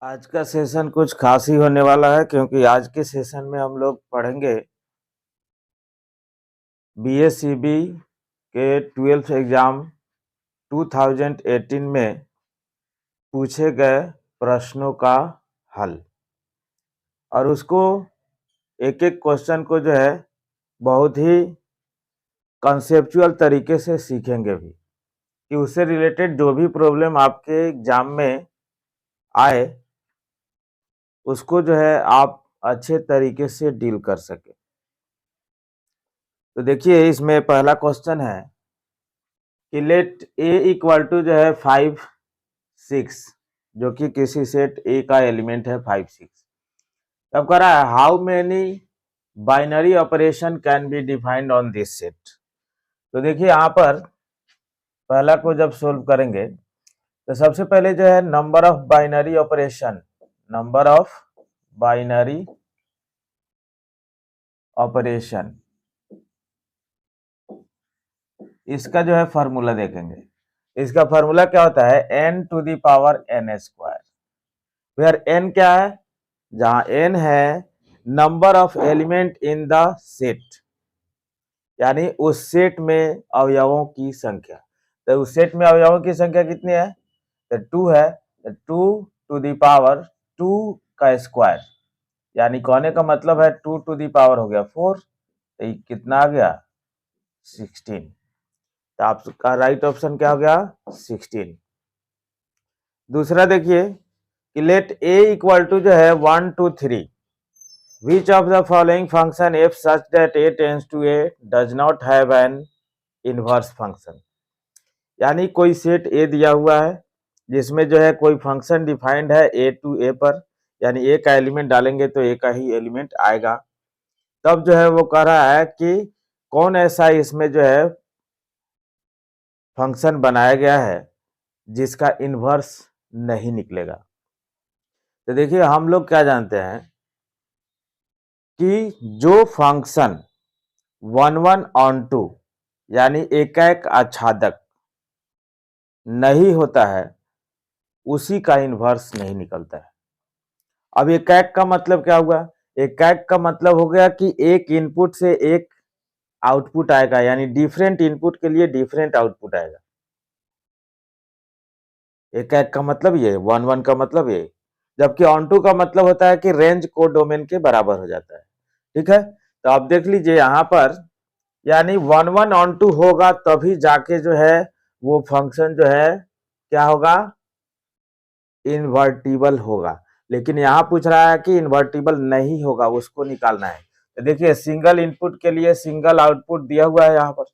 आज का सेशन कुछ खास ही होने वाला है क्योंकि आज के सेशन में हम लोग पढ़ेंगे बीएसईबी के 12th एग्जाम 2018 में पूछे गए प्रश्नों का हल और उसको एक एक क्वेश्चन को जो है बहुत ही कंसेप्चुअल तरीके से सीखेंगे भी कि उससे रिलेटेड जो भी प्रॉब्लम आपके एग्जाम में आए उसको जो है आप अच्छे तरीके से डील कर सके। तो देखिए इसमें पहला क्वेश्चन है कि लेट ए इक्वल टू जो है 5 6 जो कि किसी सेट ए का एलिमेंट है 5 6। तब कह रहा है how many binary operation can be defined on this set. तो देखिए यहाँ पर पहला को जब सोल्व करेंगे तो सबसे पहले जो है नंबर ऑफ बाइनरी ऑपरेशन इसका जो है फॉर्मूला देखेंगे। इसका फॉर्मूला क्या होता है n to the power n square, where n क्या है, जहां n है number of element in the set, यानी उस सेट में अवयवों की संख्या। तो उस सेट में अवयवों की संख्या कितनी है, तो 2 है, तो 2 टू द पावर 2 का स्क्वायर, यानी कहने का मतलब है 2 टू द पावर हो गया 4, तो कितना आ गया 16। तो आपका राइट ऑप्शन क्या हो गया 16। दूसरा देखिए कि लेट a इक्वल टू जो है 1 2 3, which of the following function f such that a tends to a does not have an inverse function। यानी कोई सेट a दिया हुआ है जिसमें जो है कोई फंक्शन डिफाइंड है a टू a पर, यानी a का एलिमेंट डालेंगे तो a का ही एलिमेंट आएगा। तब जो है वो कह रहा है कि कौन ऐसा इसमें जो है फंक्शन बनाया गया है जिसका इन्वर्स नहीं निकलेगा। तो देखिए हम लोग क्या जानते हैं कि जो फंक्शन 1 1 ऑन 2 यानी एकाएक आच्छादक नहीं होता है उसी का इन्वर्स नहीं निकलता है। अब एकाएक का मतलब क्या हुआ, एकाएक का मतलब हो गया कि एक इनपुट से एक आउटपुट आएगा, यानी डिफरेंट इनपुट के लिए डिफरेंट आउटपुट आएगा। एकाएक का मतलब ये, 1 1 का मतलब ये, जबकि ऑन 2 का मतलब होता है कि रेंज को डोमेन के बराबर हो जाता है। ठीक है, तो आप देख लीजिए यहाँ पर, यानी 1 1 ऑन 2 होगा तभी जाके जो है वो फंक्शन जो है क्या होगा, इन्वर्टिबल होगा। लेकिन यहाँ पूछ रहा है कि इन्वर्टिबल नहीं होगा, उसको निकालना है। तो देखिए सिंगल इनपुट के लिए सिंगल आउटपुट दिया हुआ है यहाँ पर,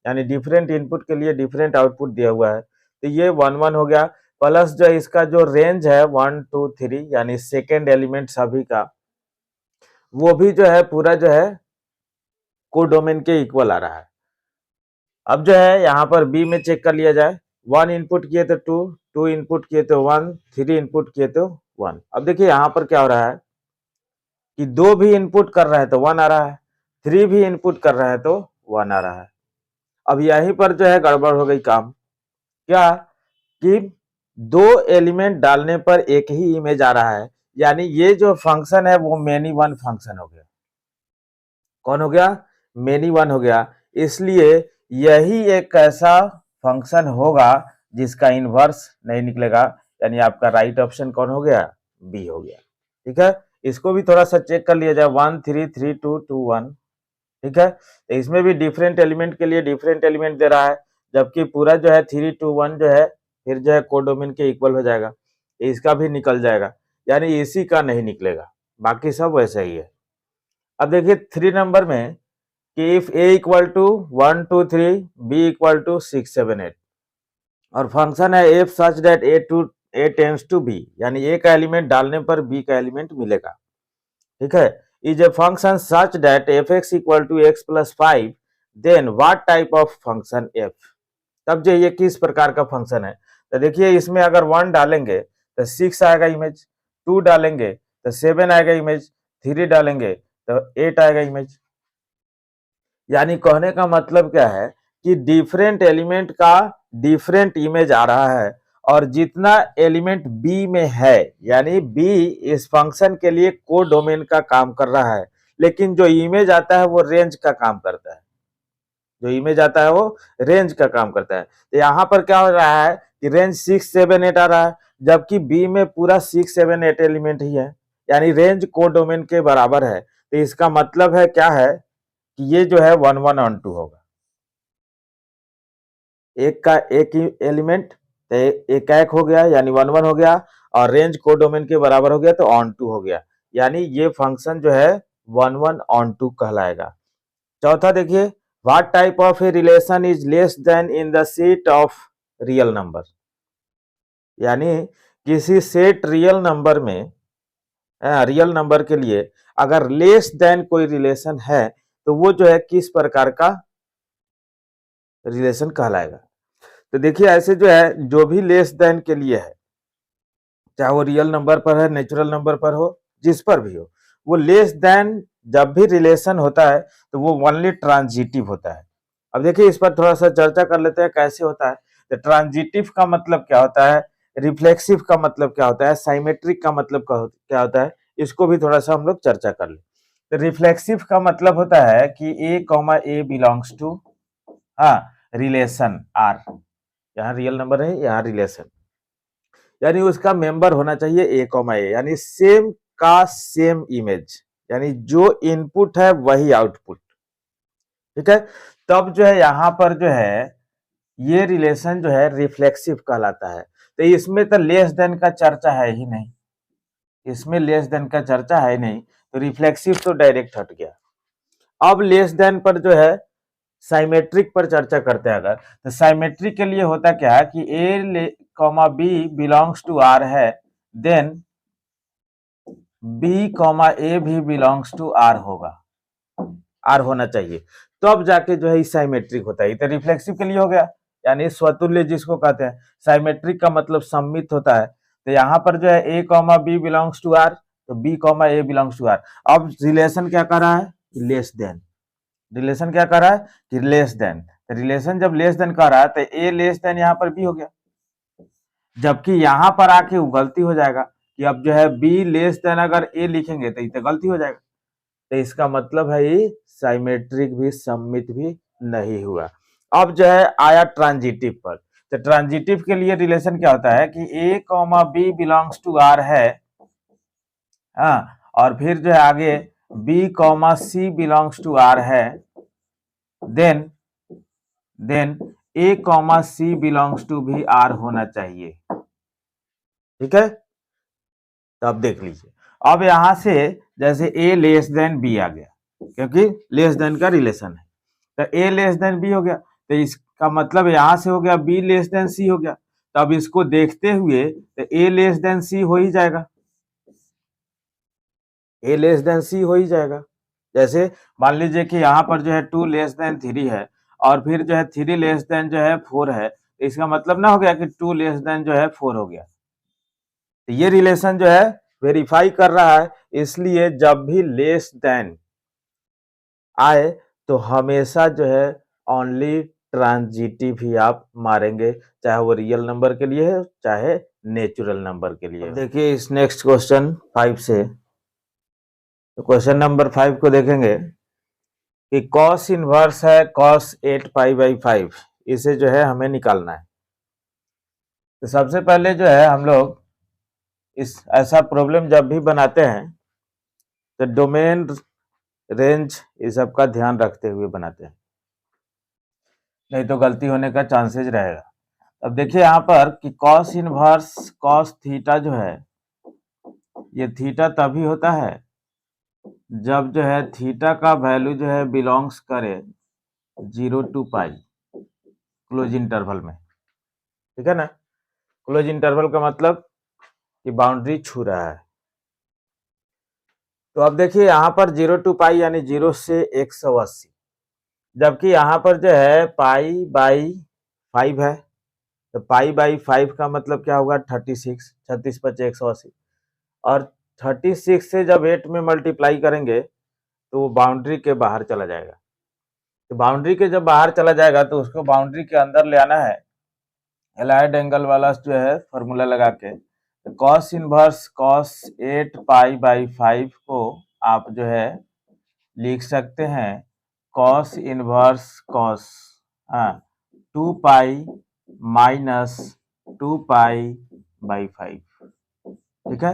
यानी डिफरेंट इनपुट के लिए डिफरेंट आउटपुट दिया हुआ है। तो ये 1 1 हो गया, प्लस जो इसका जो रेंज है 1 2 3 यानी सेकेंड एलिमेंट सभी का, वो भी जो है पूरा जो है कोडोमेन के इक्वल आ रहा है। अब जो है यहाँ पर बी में चेक कर लिया जाए, 1 इनपुट किए तो 2, 2 इनपुट किए तो 1, 3 इनपुट किए तो 1। अब देखिए यहाँ पर क्या हो रहा है कि 2 भी इनपुट कर रहा है तो 1 आ रहा है, 3 भी इनपुट कर रहा है तो 1 आ रहा है। अब यहीं पर जो है गड़बड़ हो गई काम, क्या कि 2 एलिमेंट डालने पर एक ही इमेज आ रहा है, यानी ये जो फंक्शन है वो मेनी वन फंक्शन हो गया। कौन हो गया, मेनी वन हो गया। इसलिए यही एक ऐसा फंक्शन होगा जिसका इनवर्स नहीं निकलेगा, यानी आपका राइट ऑप्शन कौन हो गया, बी हो गया। ठीक है, इसको भी थोड़ा सा चेक कर लिया जाए, 1 3 3 2 2 1। ठीक है, तो इसमें भी डिफरेंट एलिमेंट के लिए डिफरेंट एलिमेंट दे रहा है, जबकि पूरा जो है 3 2 1 जो है फिर जो है कोडोमेन के इक्वल हो जाएगा, इसका भी निकल जाएगा, यानी इसी का नहीं निकलेगा, बाकी सब वैसा ही है। अब देखिए 3 नंबर में कि if a equal to 1 2 3 b equal to 6 7 8 और फंक्शन है f such that a tends to b, यानी a का एलिमेंट डालने पर b का एलिमेंट मिलेगा। ठीक है, is a function such that fx equal to x plus 5, then what type of function f। तब जो ये किस प्रकार का फंक्शन है, तो देखिए इसमें अगर 1 डालेंगे तो 6 आएगा इमेज, 2 डालेंगे तो 7 आएगा इमेज, 3 डालेंगे तो 8 आएगा इमेज। यानी कहने का मतलब क्या है कि डिफरेंट एलिमेंट का डिफरेंट इमेज आ रहा है और जितना एलिमेंट बी में है, यानी बी इस फंक्शन के लिए कोड डोमेन का काम कर रहा है, लेकिन जो इमेज आता है वो रेंज का काम करता है, जो इमेज आता है वो रेंज का काम करता है। तो यहाँ पर क्या हो रहा है कि रेंज 6, 7, 8 आ रहा है, जबकि बी में पूरा 6, 7, 8 एलिमेंट ही है, यानी रेंज कोड डोमेन के बराबर है। तो इसका मतलब है क्या है कि ये जो है 1, 1 ऑन 2 होगा, एक का एक ही एलिमेंट, तो एक का एक हो गया यानी 1, 1 हो गया, और रेंज कोड डोमेन के बराबर हो गया तो ऑन 2 हो गया, यानी ये फंक्शन जो है 1, 1 ऑन 2 कहलाएगा। चौथा देखिए, what type of a relation is less then in the set of real number, यानी किसी सेट रियल नंबर में, रियल नंबर के लिए अगर लेस देन कोई रिलेशन है तो वो जो है किस प्रकार का रिलेशन कहलाएगा। तो देखिए ऐसे जो है, जो भी लेस देन के लिए है, चाहे वो रियल नंबर पर है, नेचुरल नंबर पर हो, जिस पर भी हो, वो लेस देन जब भी रिलेशन होता है तो वो ओनली ट्रांजिटिव होता है। अब देखिए इस पर थोड़ा सा चर्चा कर लेते हैं कैसे होता है। तो ट्रांजिटिव का मतलब क्या होता है, रिफ्लेक्सिव का मतलब क्या होता है, साइमेट्रिक का मतलब क्या होता है, इसको भी थोड़ा सा हम लोग चर्चा कर ले। तो रिफ्लेक्सिव का मतलब होता है कि ए बिलोंग्स टू रिलेशन आर, यहाँ रियल नंबर है, यहाँ रिलेशन, यानी उसका मेंबर होना चाहिए ए, यानी सेम का सेम इमेज, यानी जो इनपुट है वही आउटपुट, ठीक है। तब जो है यहाँ पर जो है ये रिलेशन जो है रिफ्लेक्सिव कहलाता है। तो इसमें तो लेस देन का चर्चा है ही नहीं, इसमें लेस देन का चर्चा है नहीं, तो रिफ्लेक्सिव तो डायरेक्ट हट गया। अब लेस देन पर जो है साइमेट्रिक पर चर्चा करते हैं। अगर तो साइमेट्रिक के लिए होता क्या है कि बी बिलोंग्स टू आर है, देन बी ए भी बिलोंग्स टू आर होगा, आर होना चाहिए, तो अब जाके जो है साइमेट्रिक होता है। तो रिफ्लेक्सिव के लिए हो गया, यानी स्वतुल्य जिसको कहते हैं। साइमेट्रिक का मतलब सम्मित होता है। तो यहाँ पर जो है बी बिलोंग्स टू आर, तो B A belongs to R. अब रिलेशन क्या कर रहा है, लेस देन, रिलेशन क्या कर रहा है कि लेस देन। रिलेशन जब लेस देन कर रहा है तो ए लेस देन यहाँ पर बी हो गया, जबकि यहाँ पर आके वो गलती हो जाएगा कि अब जो है बी लेस देन अगर ए लिखेंगे तो ये गलती हो जाएगा। तो इसका मतलब है ये साइमेट्रिक भी सम्मित भी नहीं हुआ। अब जो है आया ट्रांजिटिव पर। तो ट्रांजिटिव के लिए रिलेशन क्या होता है कि A B belongs to R है, और फिर जो है आगे B C belongs to R है, then A C belongs to भी आर होना चाहिए, ठीक है। तो अब देख लीजिए, अब यहां से जैसे ए लेस देन बी आ गया, क्योंकि लेस देन का रिलेशन है, तो ए लेस देन बी हो गया, तो इसका मतलब यहां से हो गया बी लेस देन सी हो गया। तो अब इसको देखते हुए तो ए लेस देन सी हो ही जाएगा, ए लेस देन सी हो ही जाएगा। जैसे मान लीजिए कि यहाँ पर जो है 2 लेस देन 3 है, और फिर जो है 3 लेस देन जो है 4 है, तो इसका मतलब ना हो गया कि 2 लेस देन जो है 4 हो गया। तो ये रिलेशन जो है वेरीफाई कर रहा है, इसलिए जब भी लेस देन आए तो हमेशा जो है ओनली ट्रांजिटिव ही आप मारेंगे, चाहे वो रियल नंबर के लिए है चाहे नेचुरल नंबर के लिए। देखिए इस नेक्स्ट क्वेश्चन 5 से, तो क्वेश्चन नंबर 5 को देखेंगे कि कॉस इनवर्स है कॉस 8π/5, इसे जो है हमें निकालना है। तो सबसे पहले जो है हम लोग इस ऐसा प्रॉब्लम जब भी बनाते हैं तो डोमेन रेंज इस सब का ध्यान रखते हुए बनाते हैं, नहीं तो गलती होने का चांसेस रहेगा। अब देखिए यहाँ पर कि कॉस इनवर्स कॉस थीटा जो है, ये थीटा तभी होता है जब जो है थीटा का वैल्यू जो है बिलोंग्स करे 0 to π क्लोज इंटरवल में, ठीक है ना। क्लोज इंटरवल का मतलब कि बाउंड्री छू रहा है। तो अब देखिए यहाँ पर 0 to π यानी 0 से 180, जबकि यहाँ पर जो है π/5 है, तो π/5 का मतलब क्या होगा 36, 36 × 180, और 36 से जब 8 में मल्टीप्लाई करेंगे तो वो बाउंड्री के बाहर चला जाएगा। तो बाउंड्री के जब बाहर चला जाएगा तो उसको बाउंड्री के अंदर ले आना है, एलाइड एंगल वाला जो है फॉर्मूला लगा के cos inverse cos 8 pi by 5 को आप जो है लिख सकते हैं cos inverse cos 2 pi minus 2 pi by 5। ठीक है,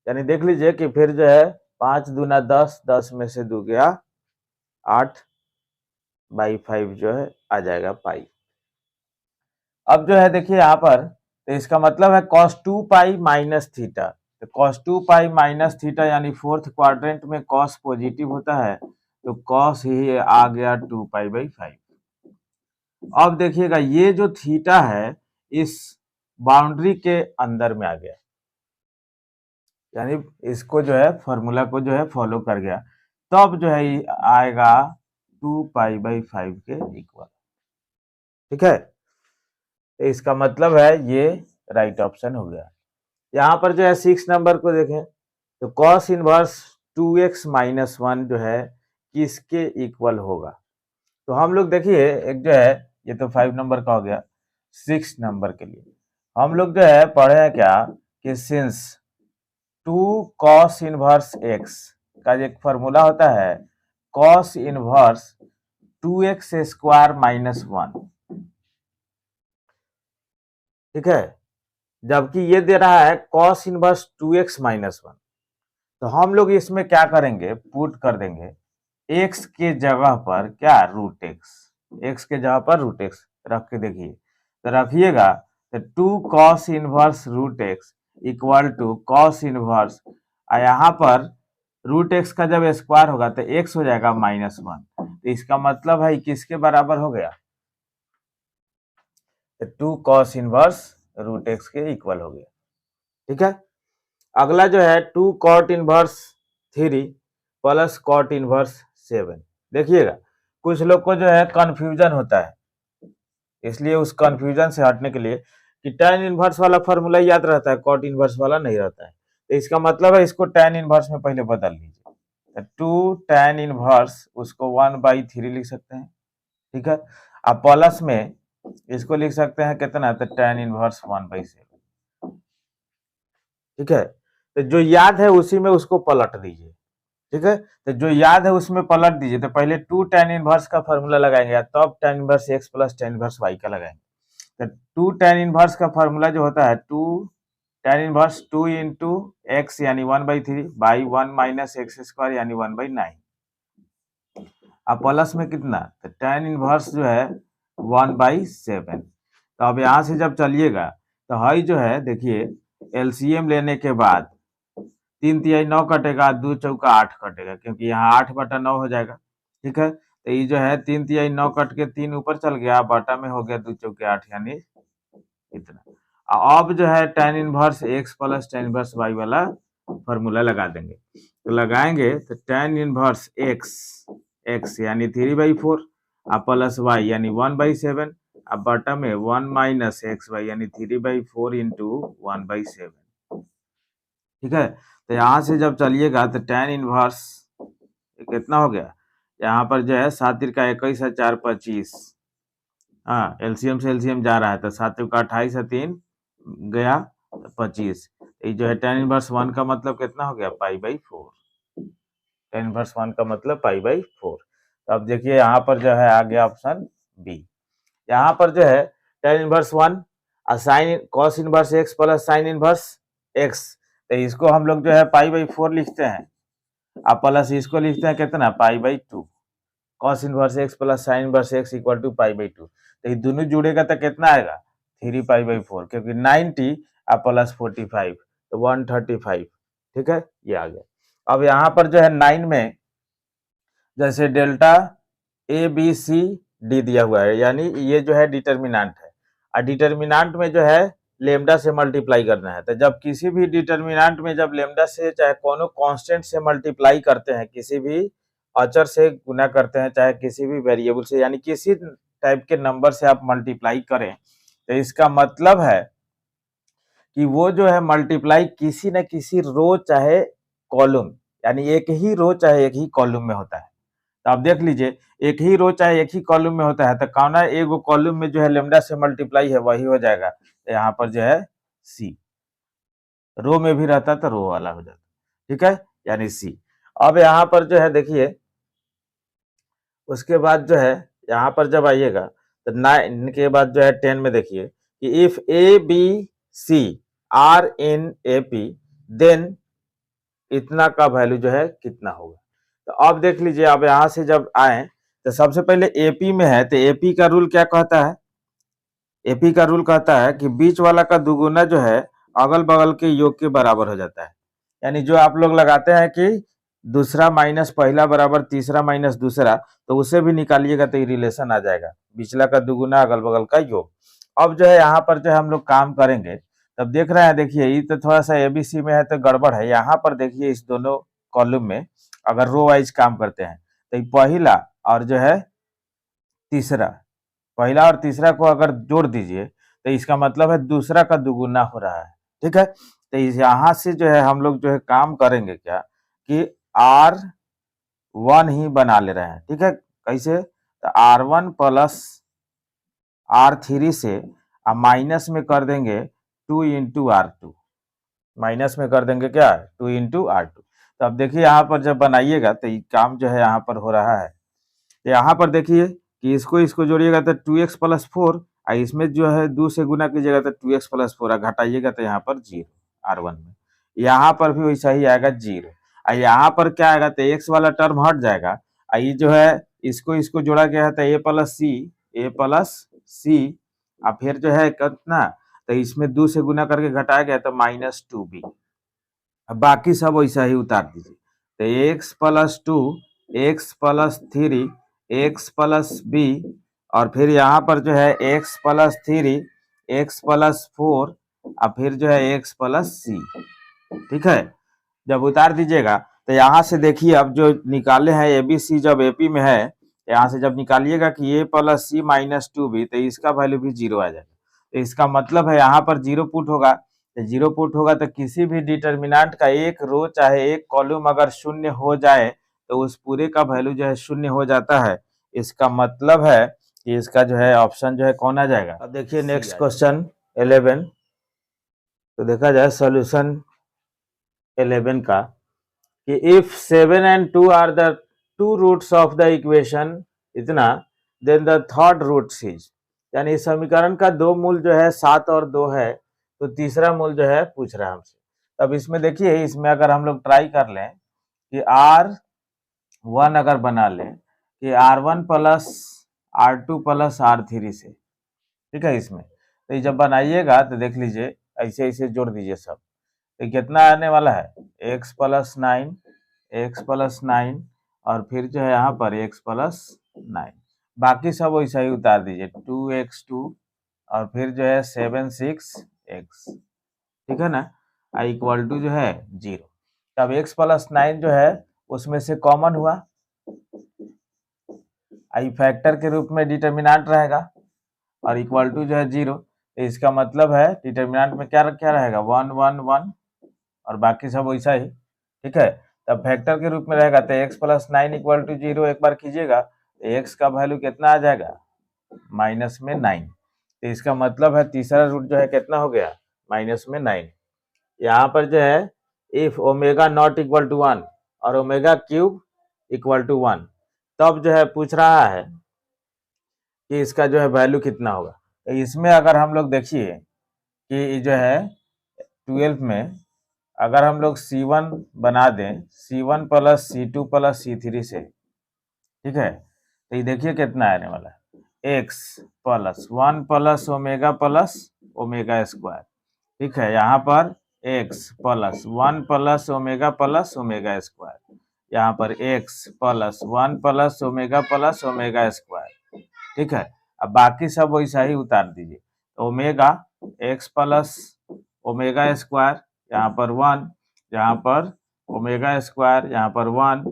यानी देख लीजिए कि फिर जो है 5 दूना 10, 10 में से 2 गया 8 बाई 5 जो है आ जाएगा पाई। अब जो है देखिए यहाँ पर, तो इसका मतलब है cos 2 पाई माइनस थीटा, तो cos 2 पाई माइनस थीटा यानी फोर्थ क्वाड्रेंट में cos पॉजिटिव होता है, तो cos ही आ गया 2 पाई बाई 5। अब देखिएगा ये जो थीटा है इस बाउंड्री के अंदर में आ गया, यानी इसको जो है फॉर्मूला को जो है फॉलो कर गया, तब जो है आएगा 2 पाई बाई 5 के इक्वल। ठीक है, तो इसका मतलब है ये राइट ऑप्शन हो गया। यहाँ पर जो है 6 नंबर को देखें तो कॉस इनवर्स 2x माइनस 1 जो है किसके इक्वल होगा, तो हम लोग देखिए एक जो है ये तो 5 नंबर का हो गया। 6 नंबर के लिए हम लोग जो है पढ़े हैं क्या कि सिंस 2 कॉस इनवर्स x का एक फॉर्मूला होता है cos inverse 2x square minus 1। ठीक है, जबकि ये दे रहा है कॉस इनवर्स 2x माइनस 1, तो हम लोग इसमें क्या करेंगे, पुट कर देंगे x के जगह पर क्या रूट x के जगह पर रूट x रख के देखिए, तो रखिएगा तो 2 cos inverse root x equal to cos inverse, यहाँ पर रूट x का जब स्क्वायर होगा तो x हो जाएगा माइनस 1, तो इसका मतलब है किसके बराबर हो गया, 2 कॉस इनवर्स रूट x के इक्वल हो गया। ठीक है, अगला जो है 2 cot inverse 3 plus cot inverse 7। देखिएगा कुछ लोग को जो है कंफ्यूजन होता है, इसलिए उस कंफ्यूजन से हटने के लिए कि tan इनवर्स वाला फॉर्मूला याद रहता है, कॉट इनवर्स वाला नहीं रहता है, तो इसका मतलब है इसको tan इनवर्स में पहले बदल लीजिए, तो 2 tan इनवर्स उसको 1/3 लिख सकते हैं। ठीक है, अब प्लस में इसको लिख सकते हैं कितना, तो tan इनवर्स 1/7। ठीक है, तो जो याद है उसी में उसको पलट दीजिए। ठीक है, तो जो याद है उसमें पलट दीजिए, तो पहले 2 tan इनवर्स का फॉर्मूला लगाएंगे तब tan inverse x plus tan inverse y का लगाएंगे, तो 2 tan इनवर्स का फॉर्मूला जो होता है 2 tan इनवर्स 2 इंटू एक्स यानी 1/3 बाई 1 माइनस एक्स स्क्वायर यानी 1/9, अब प्लस में कितना, तो tan इनवर्स जो है 1/7। तो अब यहाँ से जब चलिएगा तो हाई जो है देखिए एलसीएम लेने के बाद 3 तिहाई 9 कटेगा, 2 चौका 8 कटेगा, क्योंकि यहाँ 8/9 हो जाएगा। ठीक है, तो ये जो है 3 तिहाई 9 कट के 3 ऊपर चल गया, बटा में हो गया 2 चौके 8 यानी इतना। अब जो है tan inverse x plus tan inverse y वाला फॉर्मूला लगा देंगे, तो लगाएंगे तो tan इनवर्स x यानी 3/4 प्लस y यानी 1/7, अब बटा में 1 माइनस xy यानी 3/4 इंटू 1/7। ठीक है, तो यहाँ से जब चलिएगा तो tan इनवर्स कितना हो गया, यहाँ पर जो है 7 तिरका 21 है 4 25, हाँ एलसीएम से एलसीएम जा रहा है, तो 7 तिरका 28 है 3 गया 25, ये जो है tan इनवर्स 1 का मतलब कितना हो गया π/4, tan इनवर्स 1 का मतलब π/4। तो अब देखिए यहाँ पर जो है आ गया ऑप्शन बी। यहाँ पर जो है tan inverse 1 sine cos inverse x plus sine inverse x, तो इसको हम लोग जो है π/4 लिखते हैं, अब प्लस इसको लिखते हैं कितना π/2, cos inverse x plus sine inverse x equal to π/2, तो ये दोनों जुड़ेगा तो कितना आएगा 3π/4, क्योंकि 90 प्लस 45 तो 135। ठीक है, ये आ गया। अब यहाँ पर जो है 9 में जैसे delta A B C D दिया हुआ है, यानी ये जो है डिटर्मिनेंट है, और डिटर्मिनेंट में जो है लेमडा से मल्टीप्लाई करना है, तो जब किसी भी डिटर्मिनेंट में जब लेमडा से चाहे कोनो कांस्टेंट से मल्टीप्लाई करते हैं, किसी भी अचर से गुना करते हैं, चाहे किसी भी वेरिएबल से, यानी किसी टाइप के नंबर से आप मल्टीप्लाई करें, तो इसका मतलब है कि वो जो है मल्टीप्लाई किसी न किसी रो चाहे कॉलम, यानी एक ही रो चाहे एक ही कॉलम में होता है। तो आप देख लीजिए एक ही रो चाहे एक ही कॉलम में होता है तो कौन है एक कॉलम में जो है लेमडा से मल्टीप्लाई है वही हो जाएगा। तो यहाँ पर जो है सी, रो में भी रहता तो रो वाला हो जाता, ठीक है, यानी सी। अब यहाँ पर जो है देखिए उसके बाद जो है यहाँ पर जब आइएगा तो 9 के बाद जो है 10 में देखिए कि if a B c are in A P then इतना का वैल्यू जो है कितना होगा। तो अब देख लीजिए अब यहाँ से जब आए तो सबसे पहले एपी में है तो एपी का रूल क्या कहता है, एपी का रूल कहता है कि बीच वाला का दुगुना जो है अगल बगल के योग के बराबर हो जाता है। यानी जो आप लोग लगाते हैं कि दूसरा माइनस पहला बराबर तीसरा माइनस दूसरा, तो उसे भी निकालिएगा तो ये रिलेशन आ जाएगा, बिचला का दुगुना अगल बगल का योग। अब जो है यहाँ पर जो हम लोग काम करेंगे तब देख रहे हैं देखिए ये तो थोड़ा सा एबीसी में है तो गड़बड़ है। यहाँ पर देखिए इस दोनों कॉलम में अगर रो वाइज काम करते हैं तो ये पहला और जो है तीसरा, पहला और तीसरा को अगर जोड़ दीजिए तो इसका मतलब है दूसरा का दुगुना हो रहा है, ठीक है। तो यहाँ से जो है हम लोग जो है काम करेंगे क्या कि R1 ही बना ले रहे हैं, ठीक है। कैसे, तो R1 प्लस R3 से माइनस में कर देंगे 2 इंटू R2, माइनस में कर देंगे क्या 2 इंटू R2। तो अब देखिए यहाँ पर जब बनाइएगा तो ये काम जो है यहाँ पर हो रहा है। तो यहाँ पर देखिए कि इसको जोड़िएगा तो 2x प्लस 4 और इसमें जो है 2 से गुना कीजिएगा तो 2x प्लस 4 घटाइएगा तो यहाँ पर 0 R1 में, यहाँ पर भी वैसा ही आएगा 0 और यहाँ पर क्या आएगा तो x वाला टर्म हट जाएगा और ये जो है इसको जोड़ा गया है तो a प्लस सी और फिर जो है कितना तो इसमें 2 से गुना करके घटाया गया तो -2b। अब बाकी सब वैसा ही उतार दीजिए तो x plus 2 x plus 3 x plus b और फिर यहाँ पर जो है x प्लस 3 x प्लस 4 और फिर जो है x प्लस सी, ठीक है। जब उतार दीजिएगा तो यहाँ से देखिए अब जो निकाले हैं ए बी सी जब एपी में है यहाँ से जब निकालिएगा कि a प्लस सी -2b तो इसका वैल्यू भी 0 आ जाएगा। तो इसका मतलब है यहाँ पर 0 पुट होगा, तो 0 पुट होगा तो किसी भी डिटर्मिनेंट का एक रो चाहे एक कॉलम अगर शून्य हो जाए तो उस पूरे का वैल्यू जो है शून्य हो जाता है। इसका मतलब है कि इसका जो है ऑप्शन जो है कौन आ जाएगा। अब देखिए नेक्स्ट क्वेश्चन 11, तो देखा जाए सॉल्यूशन 11 का कि if 7 and 2 are the two roots of the equation इतना then the third root is, यानी इस समीकरण का दो मूल जो है 7 और 2 है तो तीसरा मूल जो है पूछ रहा है हमसे। तब इसमें देखिए इसमें अगर हम लोग ट्राई कर लें कि R1 अगर बना लें कि R1 plus R2 plus R3 से, ठीक है। इसमें तो जब बनाइएगा तो देख लीजिए ऐसे ऐसे जोड़ दीजिए सब, तो कितना आने वाला है x प्लस 9 और फिर जो है यहाँ पर x प्लस 9, बाकी सब वैसा ही उतार दीजिए 2x2 और फिर जो है 7 6x, ठीक है ना, इक्वल टू जो है 0। तब x प्लस 9 जो है उसमें से कॉमन हुआ, आई फैक्टर के रूप में डिटर्मिनेंट रहेगा और इक्वल टू जो है 0। तो इसका मतलब है डिटर्मिनेंट में क्या क्या रहेगा 1 1 1 और बाकी सब वैसा ही, ठीक है। तब फैक्टर के रूप में रहेगा तो x प्लस 9 इक्वल टू 0 एक बार कीजिएगा तो x का वैल्यू कितना आ जाएगा माइनस में 9। तो इसका मतलब है तीसरा रूट जो है कितना हो गया माइनस में 9। यहाँ पर जो है if omega not equal to 1 और ओमेगा क्यूब इक्वल टू 1 तब जो है पूछ रहा है कि इसका जो है वैल्यू कितना होगा। तो इसमें अगर हम लोग देखिए कि जो है 12 में अगर हम लोग C1 बना दें C1 plus C2 plus C3 से, ठीक है, तो ये देखिए कितना आने वाला है x plus 1 plus omega square, ठीक है। यहाँ पर x plus 1 plus omega square, यहाँ पर x plus 1 plus omega square, ठीक है। अब बाकी सब वैसा ही उतार दीजिए omega x plus omega square यहाँ पर 1, यहाँ पर ओमेगा स्क्वायर यहाँ पर 1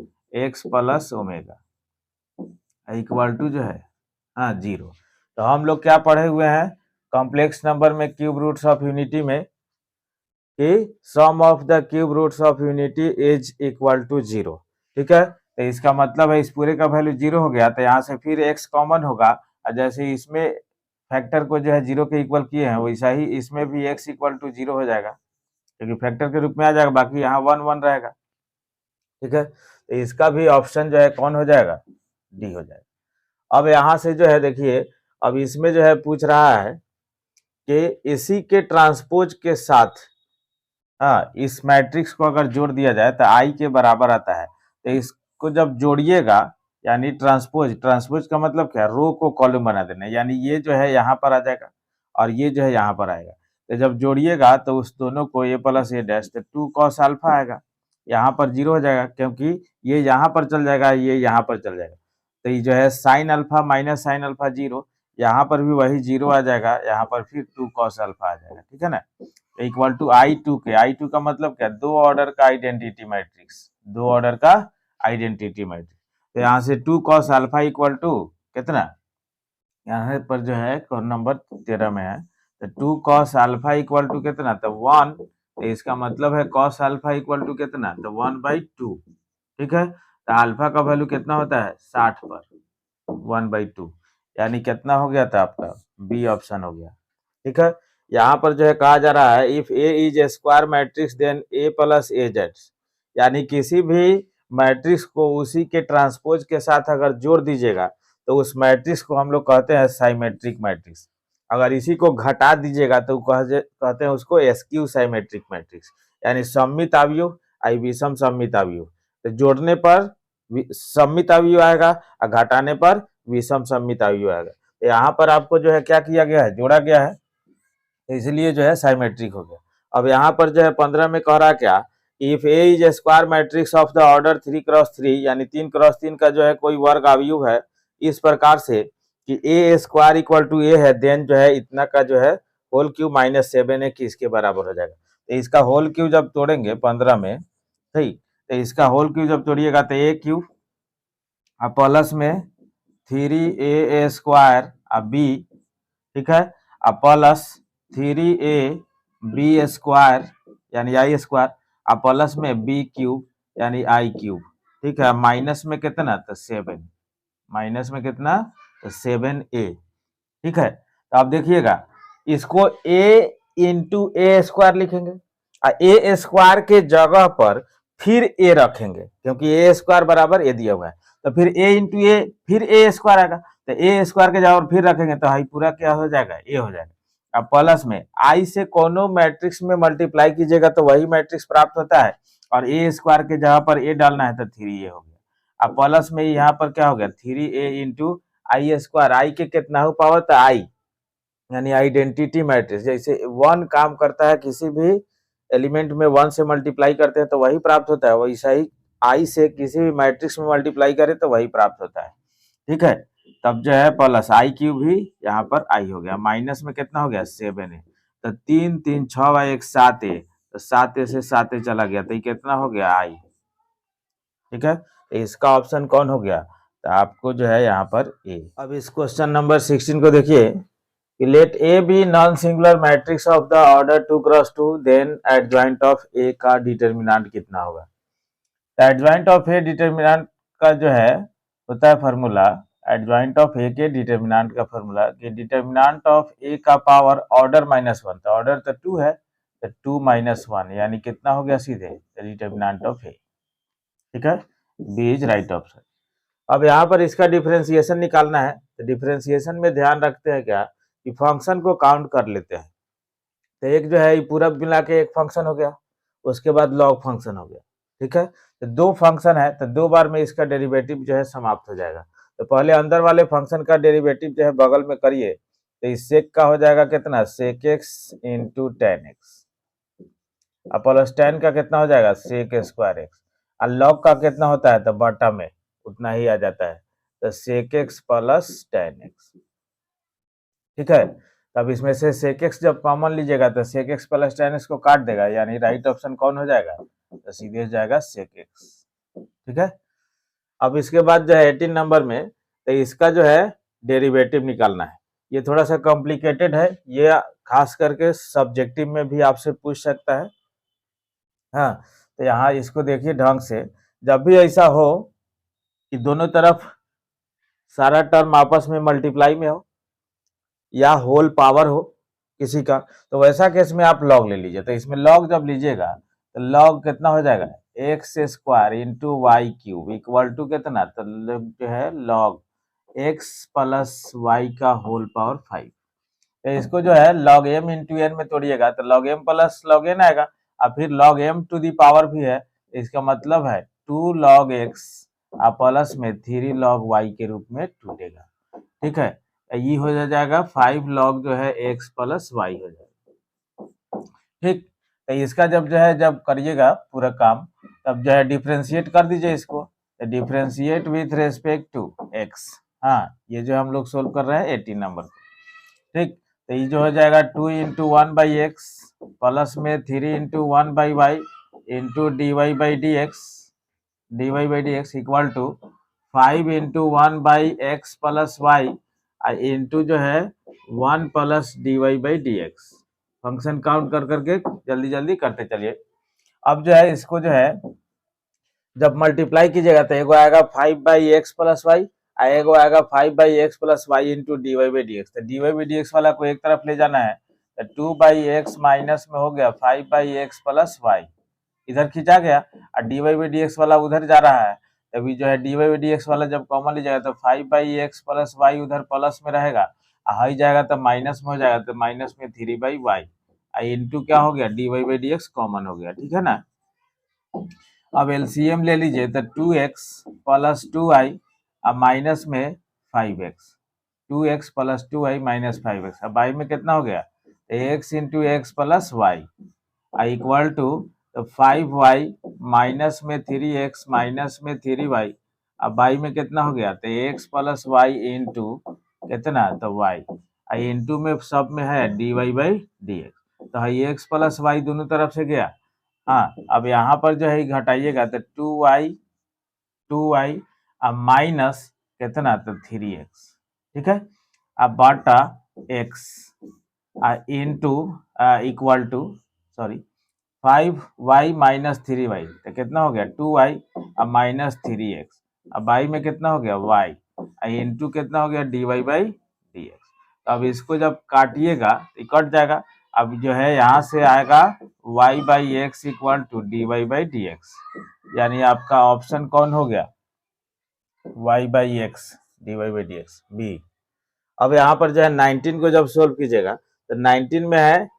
x plus omega equal to जो है 0। तो हम लोग क्या पढ़े हुए हैं कॉम्प्लेक्स नंबर में क्यूब रूट्स ऑफ यूनिटी में कि sum of the cube roots of unity is equal to 0, ठीक है। तो इसका मतलब है इस पूरे का वैल्यू 0 हो गया, तो यहाँ से फिर x कॉमन होगा, और जैसे इसमें फैक्टर को जो है 0 के इक्वल किए हैं वैसा ही इसमें भी x इक्वल टू 0 हो जाएगा, क्योंकि फैक्टर के रूप में आ जाएगा, बाकी यहाँ 1 1 रहेगा। ठीक है, तो इसका भी ऑप्शन जो है कौन हो जाएगा, डी हो जाएगा। अब यहाँ से जो है देखिए, अब इसमें जो है पूछ रहा है कि इसी के ट्रांसपोज के साथ, हाँ, इस मैट्रिक्स को अगर जोड़ दिया जाए तो आई के बराबर आता है, तो इसको जब जोड़िएगा, यानी ट्रांसपोज का मतलब क्या, रो को कॉलम बना देना, यानी ये जो है यहाँ पर आ जाएगा और ये जो है यहाँ पर आएगा, तो जब जोड़िएगा तो उस दोनों को a प्लस ए डैश, तो 2 cos अल्फा आएगा, यहाँ पर 0 हो जाएगा क्योंकि ये यहाँ पर चल जाएगा, ये यहाँ पर चल जाएगा, तो ये जो है sine alpha minus sine alpha 0, यहाँ पर भी वही 0 आ जाएगा, यहाँ पर फिर 2 cos अल्फा आ जाएगा। ठीक है ना, इक्वल टू I2 के, I2 का मतलब क्या, दो ऑर्डर का आइडेंटिटी मैट्रिक्स, दो ऑर्डर का आइडेंटिटी मैट्रिक्स। तो यहाँ से 2 cos अल्फा इक्वल टू कितना, यहाँ पर जो है नंबर 13 में है, तो 2 cos अल्फा इक्वल टू कितना, तो 1, तो इसका मतलब है cos अल्फा इक्वल टू कितना, तो 1/2। ठीक है, तो अल्फा का वैल्यू कितना होता है 60 पर 1/2, यानी कितना हो गया था आपका, बी ऑप्शन हो गया। ठीक है, यहाँ पर जो है कहा जा रहा है if a is a square matrix then a plus a z, यानी किसी भी मैट्रिक्स को उसी के ट्रांसपोज के साथ अगर जोड़ दीजिएगा तो उस मैट्रिक्स को हम लोग कहते हैं साइमेट्रिक मैट्रिक्स, अगर इसी को घटा दीजिएगा तो कहते हैं उसको एस्क्यू साइमेट्रिक मैट्रिक्स, यानी सममित अवयव आई विषम सममित अवयव, तो जोड़ने पर सममित अवयव आएगा और घटाने पर विषम सममित अवयव आएगा। तो यहाँ पर आपको जो है क्या किया गया है, जोड़ा गया है, इसलिए जो है साइमेट्रिक हो गया। अब यहाँ पर जो है 15 में कह रहा क्या, if a is a square matrix of the order 3x3, यानी 3x3 का जो है कोई वर्ग अवयव है इस प्रकार से कि ए स्क्वायर इक्वल टू ए है, देन जो है इतना का जो है होल क्यूब -7 है कि इसके बराबर हो जाएगा। तो इसका होल क्यूब जब तोड़ेंगे 15 में, ठीक, तो इसका होल क्यूब जब तोड़िएगा तो ए क्यूब और प्लस में 3a स्क्वायर और बी, ठीक है, और प्लस 3a बी स्क्वायर यानी आई स्क्वायर और प्लस में बी क्यूब यानी आई क्यूब। ठीक है, माइनस में कितना, तो 7, माइनस में कितना, तो 7a। ठीक है, तो आप देखिएगा इसको a इंटू ए स्क्वायर लिखेंगे और ए स्क्वायर के जगह पर फिर a रखेंगे, क्योंकि ए स्क्वायर बराबर ए दिया हुआ है, तो फिर a इंटू ए, फिर ए स्क्वायर आएगा, तो ए स्क्वायर के जगह फिर रखेंगे तो हाई पूरा क्या हो जाएगा, ए हो जाएगा। अब प्लस में आई से कोनो मैट्रिक्स में मल्टीप्लाई कीजिएगा तो वही मैट्रिक्स प्राप्त होता है, और ए स्क्वायर के जगह पर ए डालना है तो 3a हो गया। अब प्लस में यहाँ पर क्या हो गया, 3a इंटू आई स्क्वायर, आई के कितना हो पावर, तो आई यानी आइडेंटिटी मैट्रिक्स, जैसे 1 काम करता है किसी भी एलिमेंट में 1 से मल्टीप्लाई करते हैं तो वही प्राप्त होता है, वैसा ही आई से किसी भी मैट्रिक्स में मल्टीप्लाई करें तो वही प्राप्त होता है। ठीक है, तब जो है प्लस आई क्यूब भी यहाँ पर आई हो गया, माइनस में कितना हो गया 7 है, तो 3 3 6 व 1 7a, तो 7a से 7a चला गया तो ये कितना हो गया आई। ठीक है, तो इसका ऑप्शन कौन हो गया, तो आपको जो है यहाँ पर ए। अब इस क्वेश्चन नंबर 16 को देखिए, let A be non singular matrix of the order 2x2, then adjoint of A का डिटर्मिनेंट कितना होगा। एडजॉइंट ऑफ ए डिटर्मिनेंट का जो है होता है फार्मूला, एडजॉइंट ऑफ ए के डिटर्मिनेंट का फार्मूला कि डिटर्मिनेंट ऑफ ए का पावर ऑर्डर -1, तो ऑर्डर तो 2 है, तो 2 - 1 यानी कितना हो गया सीधे डिटर्मिनेंट ऑफ ए। ठीक है, बी इज राइट ऑप्शन। अब यहाँ पर इसका डिफरेंशिएशन निकालना है, तो डिफरेंशिएशन में ध्यान रखते हैं क्या कि फंक्शन को काउंट कर लेते हैं, तो एक जो है ये पूरा मिला के एक फंक्शन हो गया, उसके बाद लॉग फंक्शन हो गया। ठीक है, तो 2 फंक्शन है तो 2 बार में इसका डेरिवेटिव जो है समाप्त हो जाएगा, तो पहले अंदर वाले फंक्शन का डेरिवेटिव जो है बगल में करिए, तो इस सेक का हो जाएगा कितना, sec x into tan x, और प्लस टेन का कितना हो जाएगा, सेक स्क्वायर एक्स, और लॉग का कितना होता है, तो बटा में उतना ही आ जाता है, तो sec x plus tan x. ठीक है, तब इसमें से सेक एक्स जब कॉमन लीजिएगा तो sec x plus tan x को काट देगा, यानी राइट ऑप्शन कौन हो जाएगा, तो सीधे जाएगा सेक एक्स। ठीक है, अब इसके बाद जो है 18 नंबर में, तो इसका जो है डेरिवेटिव निकालना है, ये थोड़ा सा कॉम्प्लिकेटेड है, ये खास करके सब्जेक्टिव में भी आपसे पूछ सकता है। हाँ, तो यहाँ इसको देखिए ढंग से, जब भी ऐसा हो कि दोनों तरफ सारा टर्म आपस में मल्टीप्लाई में हो या होल पावर हो किसी का, तो वैसा केस में आप लॉग ले लीजिए। तो इसमें लॉग जब लीजिएगा तो लॉग कितना हो जाएगा, x square into y cube equal to कितना, तो जो है लॉग एक्स प्लस वाई का होल पावर 5। तो इसको जो है लॉग एम इंटू एन में तोड़िएगा तो log m plus log n आएगा, और फिर log m to the power भी है, इसका मतलब है 2 log x प्लस में 3 log y के रूप में टूटेगा। ठीक है, ये हो जाएगा 5 log जो है x प्लस वाई हो जाएगा। ठीक, तो इसका जब करिएगा पूरा काम, तब जो है डिफ्रेंशिएट कर दीजिए इसको, differentiate with respect to x। हाँ, ये जो हम लोग सोल्व कर रहे हैं 18 नंबर को। ठीक, तो ये जो हो जाएगा 2 इंटू 1 बाई एक्स प्लस में 3 into 1 by y into D Y by D x equal to 5 into 1 by x plus Y into जो है 1 plus d Y by D x. Function count कर करके जल्दी जल्दी करते चलिए। अब जो है इसको जो है जब मल्टीप्लाई कीजिएगा तो एगो आएगा 5 बाई एक्स प्लस वाई, एगो आएगा 5 by x plus Y into D Y by D x. तो D Y by D x वाला को एक तरफ ले जाना है, तो 2 बाई एक्स माइनस में हो गया 5 बाई एक्स प्लस वाई, इधर खींचा गया, और d Y by D x वाला उधर जा रहा है। अभी जो है d Y by D x वाला जब कॉमन लीजिएगा तो 5 बाई एक्स प्लस वाई उधर प्लस में रहेगा, हाई जाएगा तो माइनस में हो जाएगा, तो माइनस में 3 बाई वाई इंटू क्या हो गया, d Y by D x common हो गया। ठीक है ना, अब एलसीएम ले लीजिए तो 2x प्लस 2i अब माइनस में 5x, 2x plus 2i minus 5x, अब y में कितना हो गया, x into x plus y equal to 5y minus में 3x माइनस में 3y, अब y में कितना हो गया, तो x प्लस वाई इंटू कितना, तो y इंटू में सब में है dy बाई डी एक्स, तो x प्लस वाई दोनों तरफ से गया। हाँ, अब यहाँ पर जो है घटाइएगा तो 2y अब माइनस कितना, तो 3x। ठीक है, अब बाटा x into equal to 5y minus 3y, तो कितना हो गया 2y अब माइनस 3x, अब y में कितना हो गया y इंटू कितना हो गया dy बाई डी एक्स। तो अब इसको जब काटिएगा तो कट जाएगा, अब जो है यहाँ से आएगा y by x equal to d Y by D x, यानी आपका ऑप्शन कौन हो गया, y by x d Y by D x b. अब यहाँ पर जो है 19 को जब सोल्व कीजिएगा तो 19 में है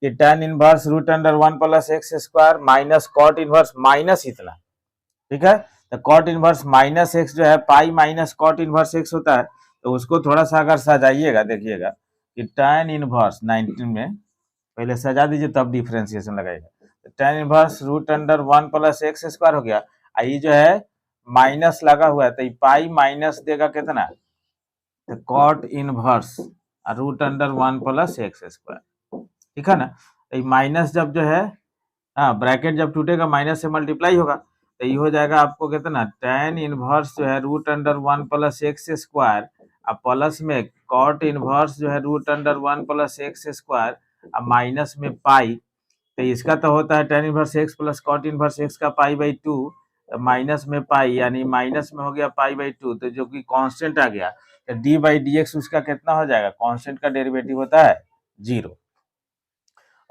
कि tan inverse root under 1 plus x square minus cot inverse minus इतना। ठीक है, तो कॉट इनवर्स माइनस एक्स जो है pi minus cot inverse x होता है, तो उसको थोड़ा सा अगर सजाइएगा देखिएगा कि tan इनवर्स 19 में पहले सजा दीजिए तब डिफरेंशिएशन लगाइएगा, तो tan inverse root under 1 plus x square हो गया, ये जो है माइनस लगा हुआ है तो ये पाई माइनस देगा कितना, तो cot inverse root under 1 plus x square. ठीक है ना, ये माइनस जब जो है ब्रैकेट जब टूटेगा माइनस से मल्टीप्लाई होगा, तो ये हो जाएगा आपको कितना, tan इनवर्स जो है root under 1 plus x square अब प्लस में कॉट इनवर्स जो है root under 1 plus x square अब माइनस में पाई, तो इसका तो होता है tan inverse x plus cot inverse x का पाई बाई 2 माइनस में पाई, यानी माइनस में हो गया पाई बाई 2, तो जो कि कांस्टेंट आ गया, तो डी बाई डी एक्स उसका कितना हो जाएगा, कांस्टेंट का डेरिवेटिव होता है 0।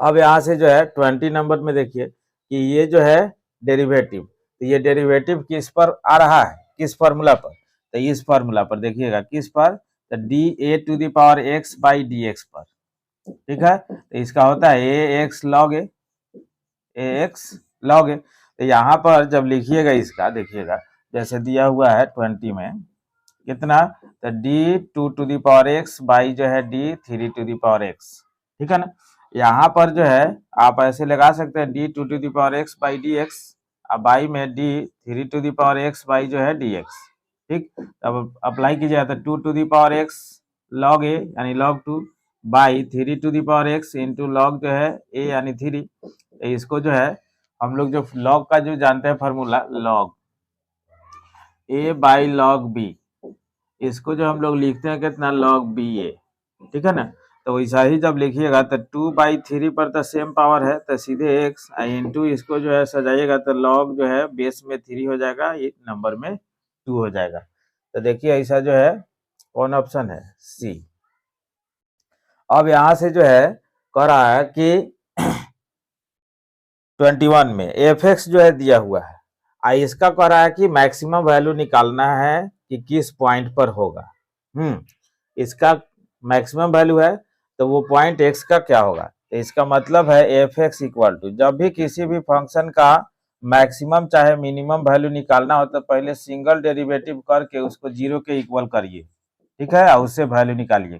अब यहाँ से जो है 20 नंबर में देखिए कि ये जो है डेरिवेटिव, तो ये डेरिवेटिव किस पर आ रहा है, किस फार्मूला पर, तो इस फार्मूला पर देखिएगा किस पर, तो d a to the power x by D x पर। ठीक है, तो इसका होता है a x log a x log a. तो यहाँ पर जब लिखिएगा इसका देखिएगा जैसे दिया हुआ है 20 में कितना, तो d to the power x by जो है d 3 to the power x. ठीक है ना, यहाँ पर जो है आप ऐसे लगा सकते हैं d to the power x by D x, अब बाई में d 3 to the power x by जो है डी एक्स। ठीक, अब अप्लाई कीजिए तो 2 to the power X log A यानी log 2 by 3 to the power X into log जो है ए यानी 3। इसको जो है हम लोग जो लॉग का जो जानते हैं formula log a by log b, इसको जो हम लोग लिखते हैं कितना, लॉग बी ए। ठीक है ना, तो वैसा ही जब लिखिएगा तो 2 बाई 3 पर तो सेम पावर है तो सीधे x इंटू इसको जो है सजाइएगा तो लॉग जो है बेस में 3 हो जाएगा, एक नंबर में 2 हो जाएगा। तो देखिए ऐसा जो है कौन ऑप्शन है, सी। अब यहाँ से जो है कह रहा है कि 21 में एफ एक्स जो है दिया हुआ है, इसका कह रहा है कि मैक्सिमम वैल्यू निकालना है कि किस पॉइंट पर होगा। इसका मैक्सिमम वैल्यू है तो वो पॉइंट एक्स का क्या होगा, तो इसका मतलब है एफ एक्स इक्वल टू, जब भी किसी भी फंक्शन का मैक्सिमम चाहे मिनिमम वैल्यू निकालना हो तो पहले सिंगल डेरिवेटिव करके उसको 0 के इक्वल करिए, ठीक है, और उससे वैल्यू निकालिए।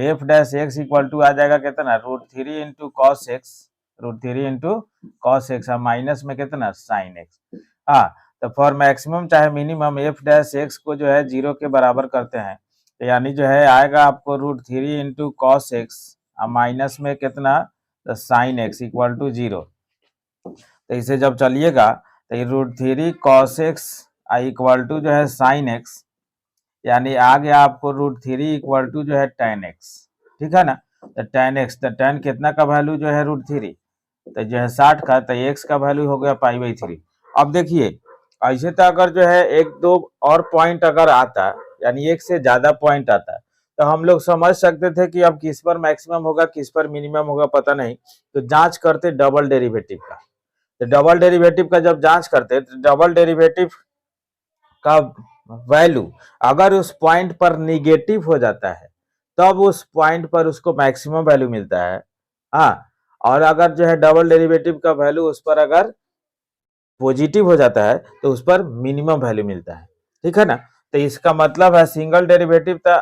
F dash X equal to आ जाएगा कितना, √3 into cos X, √3 into cos X, minus में कितना साइन एक्स। हाँ, तो फॉर मैक्सिमम चाहे मिनिमम एफ डैश एक्स को जो है 0 के बराबर करते हैं, तो यानी जो है आएगा आपको √3 इंटू कॉस एक्स माइनस में कितना साइन एक्स इक्वल टू 0। तो इसे जब चलिएगा तो ये √3 कॉस एक्स इक्वल टू जो है साइन एक्स, यानी आ गया आपको √3 इक्वल टू जो है tan एक्स, ठीक है ना। तो tan एक्स, तो tan कितना का वैल्यू जो है √3, तो जो है 60 का, तो x का वैल्यू हो गया π/3। अब देखिए ऐसे तो अगर जो है एक दो और पॉइंट अगर आता है, यानी एक से ज्यादा पॉइंट आता है, तो हम लोग समझ सकते थे कि अब किस पर मैक्सिमम होगा किस पर मिनिमम होगा पता नहीं, तो जांच करते डबल डेरिवेटिव का। तो डबल डेरिवेटिव का जब जांच करते तो डबल डेरिवेटिव का वैल्यू अगर उस पॉइंट पर निगेटिव हो जाता है तब उस पॉइंट पर उसको मैक्सिमम वैल्यू मिलता है। हाँ, और अगर जो है डबल डेरिवेटिव का वैल्यू उस पर अगर पॉजिटिव हो जाता है तो उस पर मिनिमम वैल्यू मिलता है, ठीक है ना। तो इसका मतलब है सिंगल डेरिवेटिव था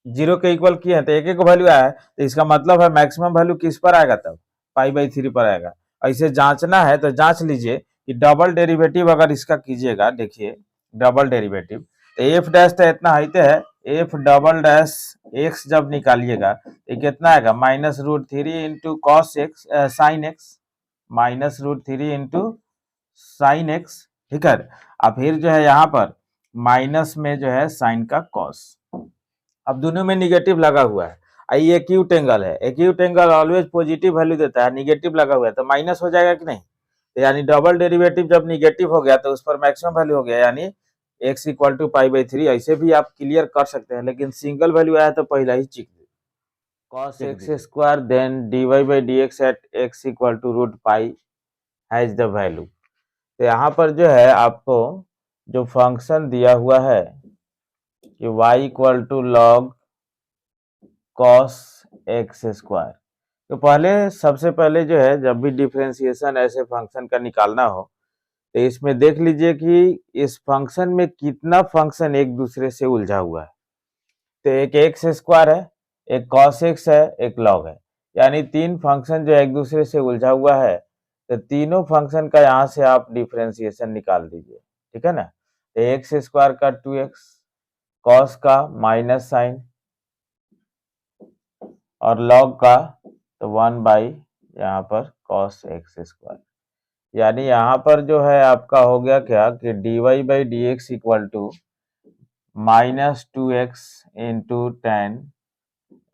0 के इक्वल किए हैं तो एक एक वैल्यू आया है, तो इसका मतलब है मैक्सिमम वैल्यू किस पर आएगा, तब π/3 पर आएगा। ऐसे जांचना है तो जांच लीजिए कि डबल डेरिवेटिव अगर इसका कीजिएगा, देखिए डबल डेरिवेटिव, तो एफ डैश तो इतना हाइते है, एफ डबल डैश एक्स जब निकालिएगा तो कितना आएगा -√3 into cos x sine x, -√3 into sine x, ठीक है। अब फिर जो है यहाँ पर माइनस में जो है साइन का कॉस, अब दोनों में निगेटिव लगा हुआ है, ये एक्यूट एंगल है, acute angle always positive value देता है, निगेटिव लगा हुआ है तो माइनस हो जाएगा कि नहीं, तो यानी डबल डेरिवेटिव जब निगेटिव हो गया तो उस पर मैक्सिमम वैल्यू हो गया, यानी x इक्वल टू π/3। ऐसे भी आप क्लियर कर सकते हैं, लेकिन सिंगल वैल्यू आया तो पहला ही check cos x square then dy/dx at x equal to √π has the value. तो यहाँ पर जो है आपको जो फंक्शन दिया हुआ है कि y equal to log cos x square, तो पहले सबसे पहले जो है जब भी डिफरेंशिएशन ऐसे फंक्शन का निकालना हो तो इसमें देख लीजिए कि इस फंक्शन में कितना फंक्शन एक दूसरे से उलझा हुआ है। तो एक एक्स स्क्वायर है, एक cos x है, एक log है, यानी तीन फंक्शन जो एक दूसरे से उलझा हुआ है, तो तीनों फंक्शन का यहाँ से आप डिफरेंशिएशन निकाल दीजिए, ठीक है ना। तो एक्स स्क्वायर का 2x, cos का माइनस साइन और log का तो 1 यहाँ पर cos x स्क्वायर, यानी यहाँ पर जो है आपका हो गया क्या कि dy/dx equal to -2x into tan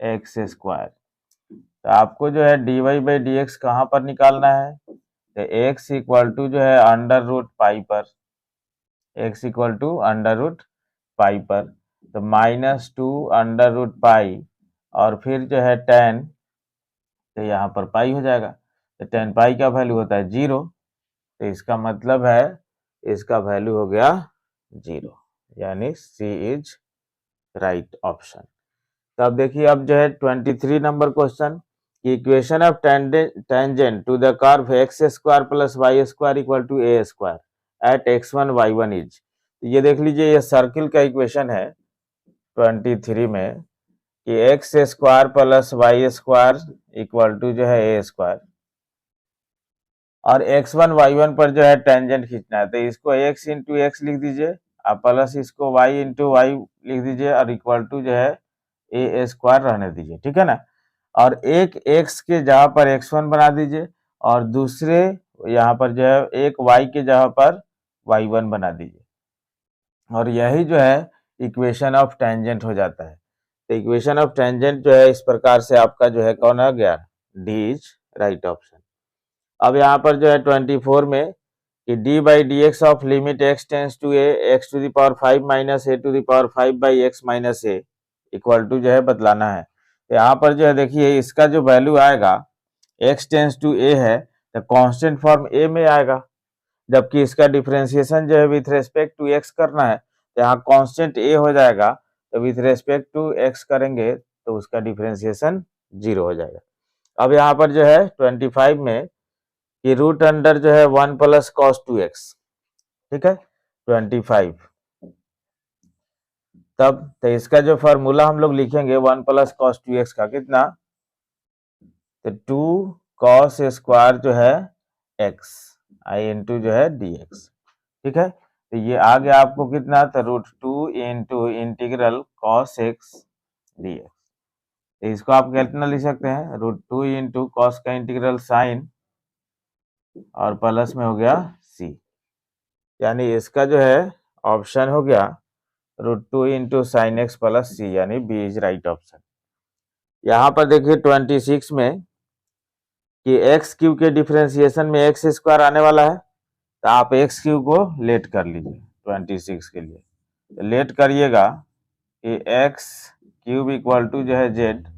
x square. तो आपको जो है dy/dx कहाँ पर निकालना है, तो x इक्वल टू जो है √π पर, x इक्वल टू √π पर, तो -2 √π और फिर जो है tan, तो यहाँ पर पाई हो जाएगा, तो tan पाई का वैल्यू होता है 0, तो इसका मतलब है इसका वैल्यू हो गया 0, यानी सी इज राइट ऑप्शन। तो अब देखिए अब जो है 23 number question, equation of tangent to the curve x square plus y square equal to a square at x1 y1 is. ये देख लीजिए ये सर्किल का इक्वेशन है 23 में कि x square plus y square equal to जो है ए स्क्वायर, और x1 y1 पर जो है टेंजेंट खींचना है, तो इसको x इंटू एक्स लिख दीजिए और प्लस इसको y इंटू वाई लिख दीजिए और इक्वल टू जो है ए स्क्वायर रहने दीजिए, ठीक है ना। और एक x के जगह पर x1 बना दीजिए और दूसरे यहाँ पर जो है एक y के जगह पर y1 बना दीजिए, और यही जो है इक्वेशन ऑफ टेंजेंट हो जाता है। तो इक्वेशन ऑफ टेंजेंट जो है इस प्रकार से आपका जो है कौन आ गया, डी इज राइट ऑप्शन। अब यहाँ पर जो है 24 में कि d by D x of limit x tends to a x to the power 5 minus a to the power 5 by x minus a equal to जो है बतलाना है। तो यहाँ पर जो है देखिए इसका जो वैल्यू आएगा एक्स टेंस टू ए है तो कांस्टेंट फॉर्म ए में आएगा, जबकि इसका डिफरेंशिएशन जो है विथ रेस्पेक्ट टू एक्स करना है तो यहाँ कांस्टेंट ए हो जाएगा, तो विथ रेस्पेक्ट टू एक्स करेंगे तो उसका डिफरेंशिएशन 0 हो जाएगा। अब यहाँ पर जो है 25 में कि रूट अंडर जो है 1 प्लस कॉस 2x, ठीक है 25, तब तो इसका जो फॉर्मूला हम लोग लिखेंगे 1 प्लस कॉस 2x का कितना, तो 2 कॉस स्क्वायर जो है x आई इंटू जो है dx, ठीक है। तो ये आ गया आपको कितना, तो √2 into integral cos x dx। तो इसको आप कितना लिख सकते हैं, √2 इंटू कॉस का इंटीग्रल साइन और प्लस में हो गया c, यानी इसका जो है ऑप्शन हो गया √2 इंटू साइन एक्स प्लस सी, यानी बी इज राइट ऑप्शन। यहाँ पर देखिए 26 में कि एक्स क्यू के डिफरेंशिएशन में एक्स स्क्वायर आने वाला है, तो आप एक्स क्यू को लेट कर लीजिए 26 के लिए। तो लेट करिएगा कि एक्स क्यूब इक्वल टू जो है जेड,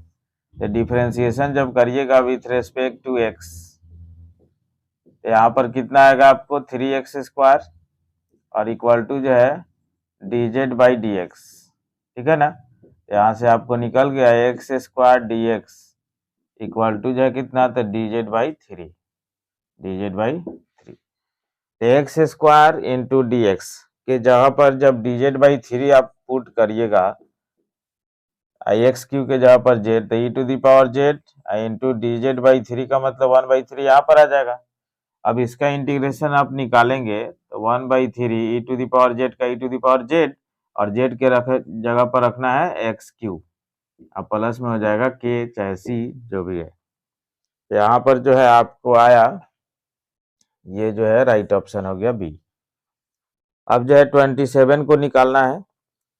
तो डिफरेंशिएशन जब करिएगा विथ रेस्पेक्ट टू एक्स, तो यहाँ पर कितना आएगा आपको 3x स्क्वायर और इक्वल टू जो है d Z by D x, ठीक है ना। यहाँ से आपको निकल गया x square d x equal to जो है कितना, तो d Z by 3, d Z by 3। X square into D x के जगह पर जब डी जेड बाई 3 आप पुट करिएगा, आई एक्स क्यू के जगह पर जेड, तो E to the power Z into D Z by 3 का मतलब 1/3 यहाँ पर आ जाएगा। अब इसका इंटीग्रेशन आप निकालेंगे तो 1/3 ई टू दी पावर जेड का ई टू दी पावर जेड, और जेड के जगह पर रखना है एक्स क्यू, अब प्लस में हो जाएगा के चाहे सी जो भी है। तो यहाँ पर जो है आपको आया, ये जो है राइट ऑप्शन हो गया बी। अब जो है 27 को निकालना है,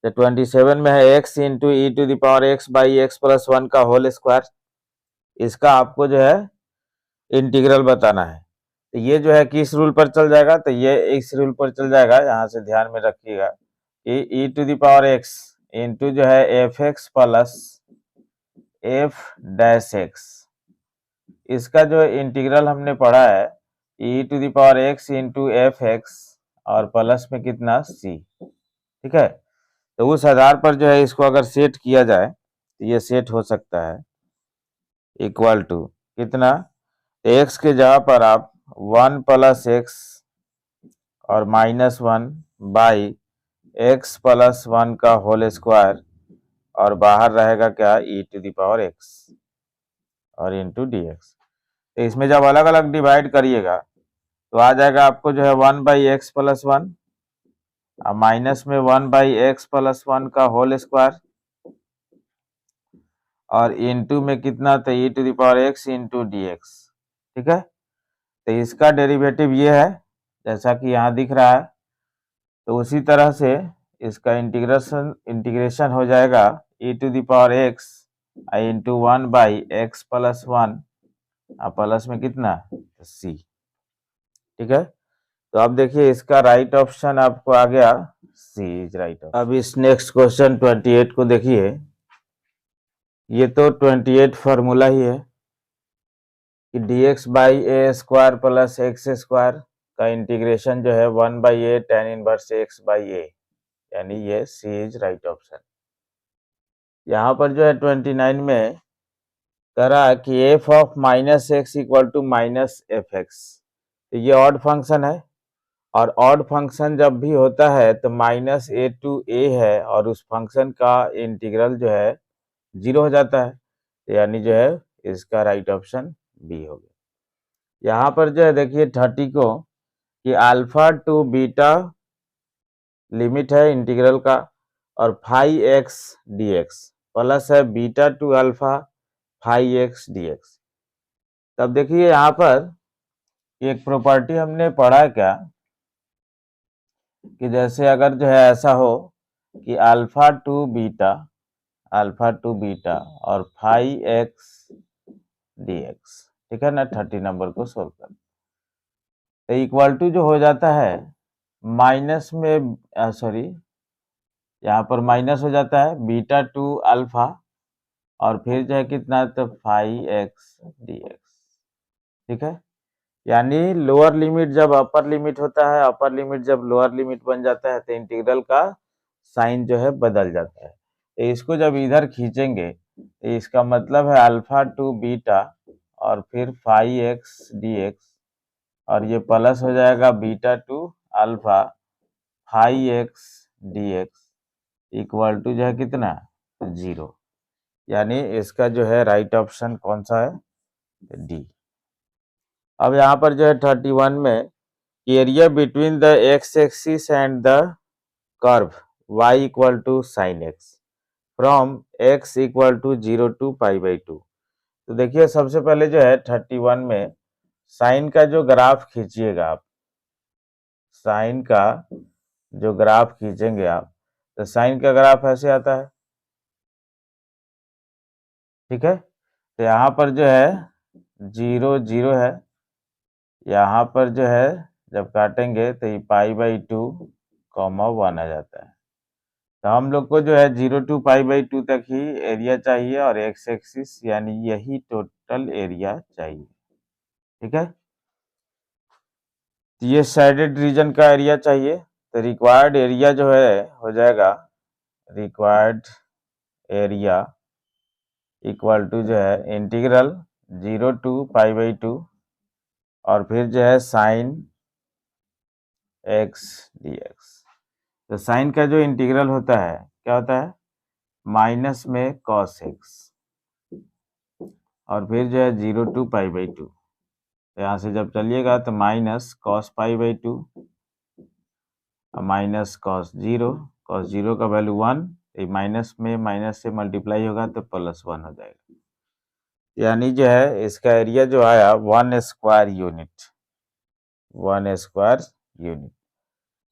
तो 27 में है x into e to the power x by x plus 1 का होल स्क्वायर, इसका आपको जो है इंटीग्रल बताना है। तो ये जो है किस रूल पर चल जाएगा, तो ये इस रूल पर चल जाएगा, यहाँ से ध्यान में रखिएगा कि E to the power X into जो है F X plus F dash X, इसका जो इंटीग्रल हमने पढ़ा है E to the power X into F X और प्लस में कितना सी, ठीक है। तो उस आधार पर जो है इसको अगर सेट किया जाए तो ये सेट हो सकता है इक्वल टू कितना, एक्स के जगह पर आप 1 प्लस एक्स और -1 बाई एक्स प्लस 1 का होल स्क्वायर, और बाहर रहेगा क्या ई टू दी पावर एक्स और इंटू डी एक्स। तो इसमें जब अलग अलग डिवाइड करिएगा तो आ जाएगा आपको जो है 1/x प्लस 1 और माइनस में 1/x प्लस 1 का होल स्क्वायर, और इंटू में कितना, तो E to the power X into D x, ठीक है। तो इसका डेरिवेटिव ये है जैसा कि यहाँ दिख रहा है, तो उसी तरह से इसका इंटीग्रेशन हो जाएगा E to the power X into 1/x plus 1 और प्लस में कितना सी, ठीक है। तो अब देखिए इसका राइट ऑप्शन आपको आ गया सी इज राइट। अब इस नेक्स्ट क्वेश्चन 28 को देखिए, ये तो 28 फार्मूला ही है कि dx by A square plus x square का इंटीग्रेशन जो है 1/a tan inverse x by A, यानी ये सी इज राइट ऑप्शन। यहाँ पर जो है 29 में कह रहा है कि f of -x equal to -fx, तो ये ऑड फंक्शन है, और ऑड फंक्शन जब भी होता है तो -a टू a है, और उस फंक्शन का इंटीग्रल जो है 0 हो जाता है, यानी जो है इसका राइट ऑप्शन बी हो गया। यहाँ पर जो है देखिए 30 को कि अल्फा टू बीटा लिमिट है इंटीग्रल का, और phi X D x plus है beta to alpha phi X D X. तब देखिए यहाँ पर एक प्रॉपर्टी हमने पढ़ा क्या कि जैसे अगर जो है ऐसा हो कि अल्फा टू बीटा और फाई एक्स डी एक्स, ठीक है ना। 30 नंबर को सोल्व कर, तो इक्वल टू जो हो जाता है माइनस में, सॉरी यहाँ पर माइनस हो जाता है बीटा टू अल्फा, और फिर जो है कितना, तो 5x dx। ठीक है, यानी लोअर लिमिट जब अपर लिमिट होता है, अपर लिमिट जब लोअर लिमिट बन जाता है, तो इंटीग्रल का साइन जो है बदल जाता है। तो इसको जब इधर खींचेंगे तो इसका मतलब है अल्फा टू बीटा और फिर 5x dx, और ये प्लस हो जाएगा beta to alpha 5x dx equal to जो है कितना, 0। यानी इसका जो है राइट ऑप्शन कौन सा है, डी। अब यहाँ पर जो है 31 में, area between the X axis and the curve y equal to sine X from x equal to 0 to π/2। तो देखिए सबसे पहले जो है 31 में साइन का जो ग्राफ खींचिएगा आप, साइन का जो ग्राफ खींचेंगे आप, तो साइन का ग्राफ ऐसे आता है। ठीक है, तो यहाँ पर जो है 0 0 है, यहाँ पर जो है जब काटेंगे तो ये π/2 कॉमा 1 आ जाता है। तो हम लोग को जो है 0 टू π/2 तक ही एरिया चाहिए, और एक्स एक्सिस यानी यही टोटल एरिया चाहिए। ठीक है, तो ये साइडेड रीजन का एरिया चाहिए, तो रिक्वायर्ड एरिया जो है हो जाएगा, रिक्वायर्ड एरिया इक्वल टू जो है इंटीग्रल 0 टू π/2 और फिर जो है साइन x dx। तो साइन का जो इंटीग्रल होता है क्या होता है, माइनस में cos x, और फिर जो है 0 टू π/2। तो यहाँ से जब चलिएगा तो माइनस cos π/2 माइनस cos 0 का वैल्यू 1, माइनस में माइनस से मल्टीप्लाई होगा तो प्लस 1 हो जाएगा। यानी जो है इसका एरिया जो आया 1 स्क्वायर यूनिट, 1 स्क्वायर यूनिट।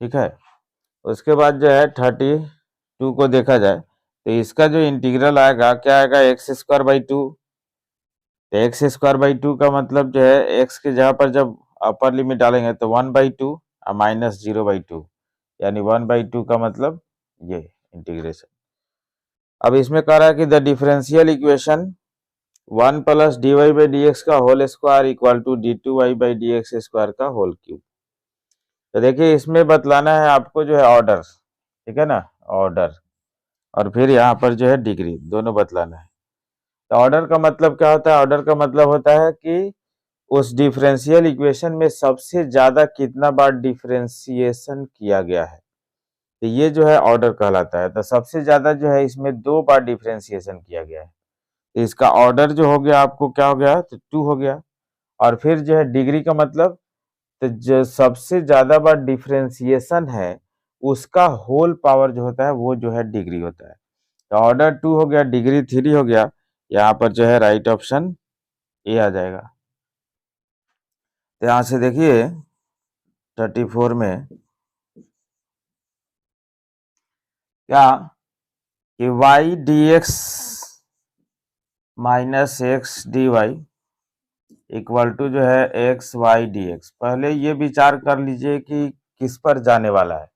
ठीक है, उसके बाद जो है 32 को देखा जाए तो इसका जो इंटीग्रल आएगा क्या आएगा, x² 2। एक्स स्क्वायर बाई 2 का मतलब जो है एक्स के जगह पर जब अपर लिमिट डालेंगे तो 1/2 और माइनस 0/2, यानी 1/2 का मतलब ये इंटीग्रेशन। अब इसमें कह रहा है कि the differential equation 1 plus dy/dx का whole square equal to d2y/dx square का होल क्यूब। तो देखिए इसमें बतलाना है आपको जो है ऑर्डर, ठीक है ना, ऑर्डर, और फिर यहाँ पर जो है डिग्री, दोनों बतलाना है। तो ऑर्डर का मतलब क्या होता है, ऑर्डर का मतलब होता है कि उस डिफरेंशियल इक्वेशन में सबसे ज्यादा कितना बार डिफरेंशिएशन किया गया है, तो ये जो है ऑर्डर कहलाता है। तो सबसे ज्यादा जो है इसमें 2 बार डिफरेंशिएशन किया गया है, तो इसका ऑर्डर जो हो गया आपको क्या हो गया, तो 2 हो गया। और फिर जो है डिग्री का मतलब, तो जो सबसे ज्यादा बार डिफरेंशिएशन है उसका होल पावर जो होता है वो जो है डिग्री होता है। तो ऑर्डर 2 हो गया, डिग्री 3 हो गया। यहाँ पर जो है राइट ऑप्शन ए आ जाएगा। तो यहाँ से देखिए 34 में क्या कि y dx minus x d y equal to जो है एक्स वाई डी एक्स। पहले ये विचार कर लीजिए कि किस पर जाने वाला है।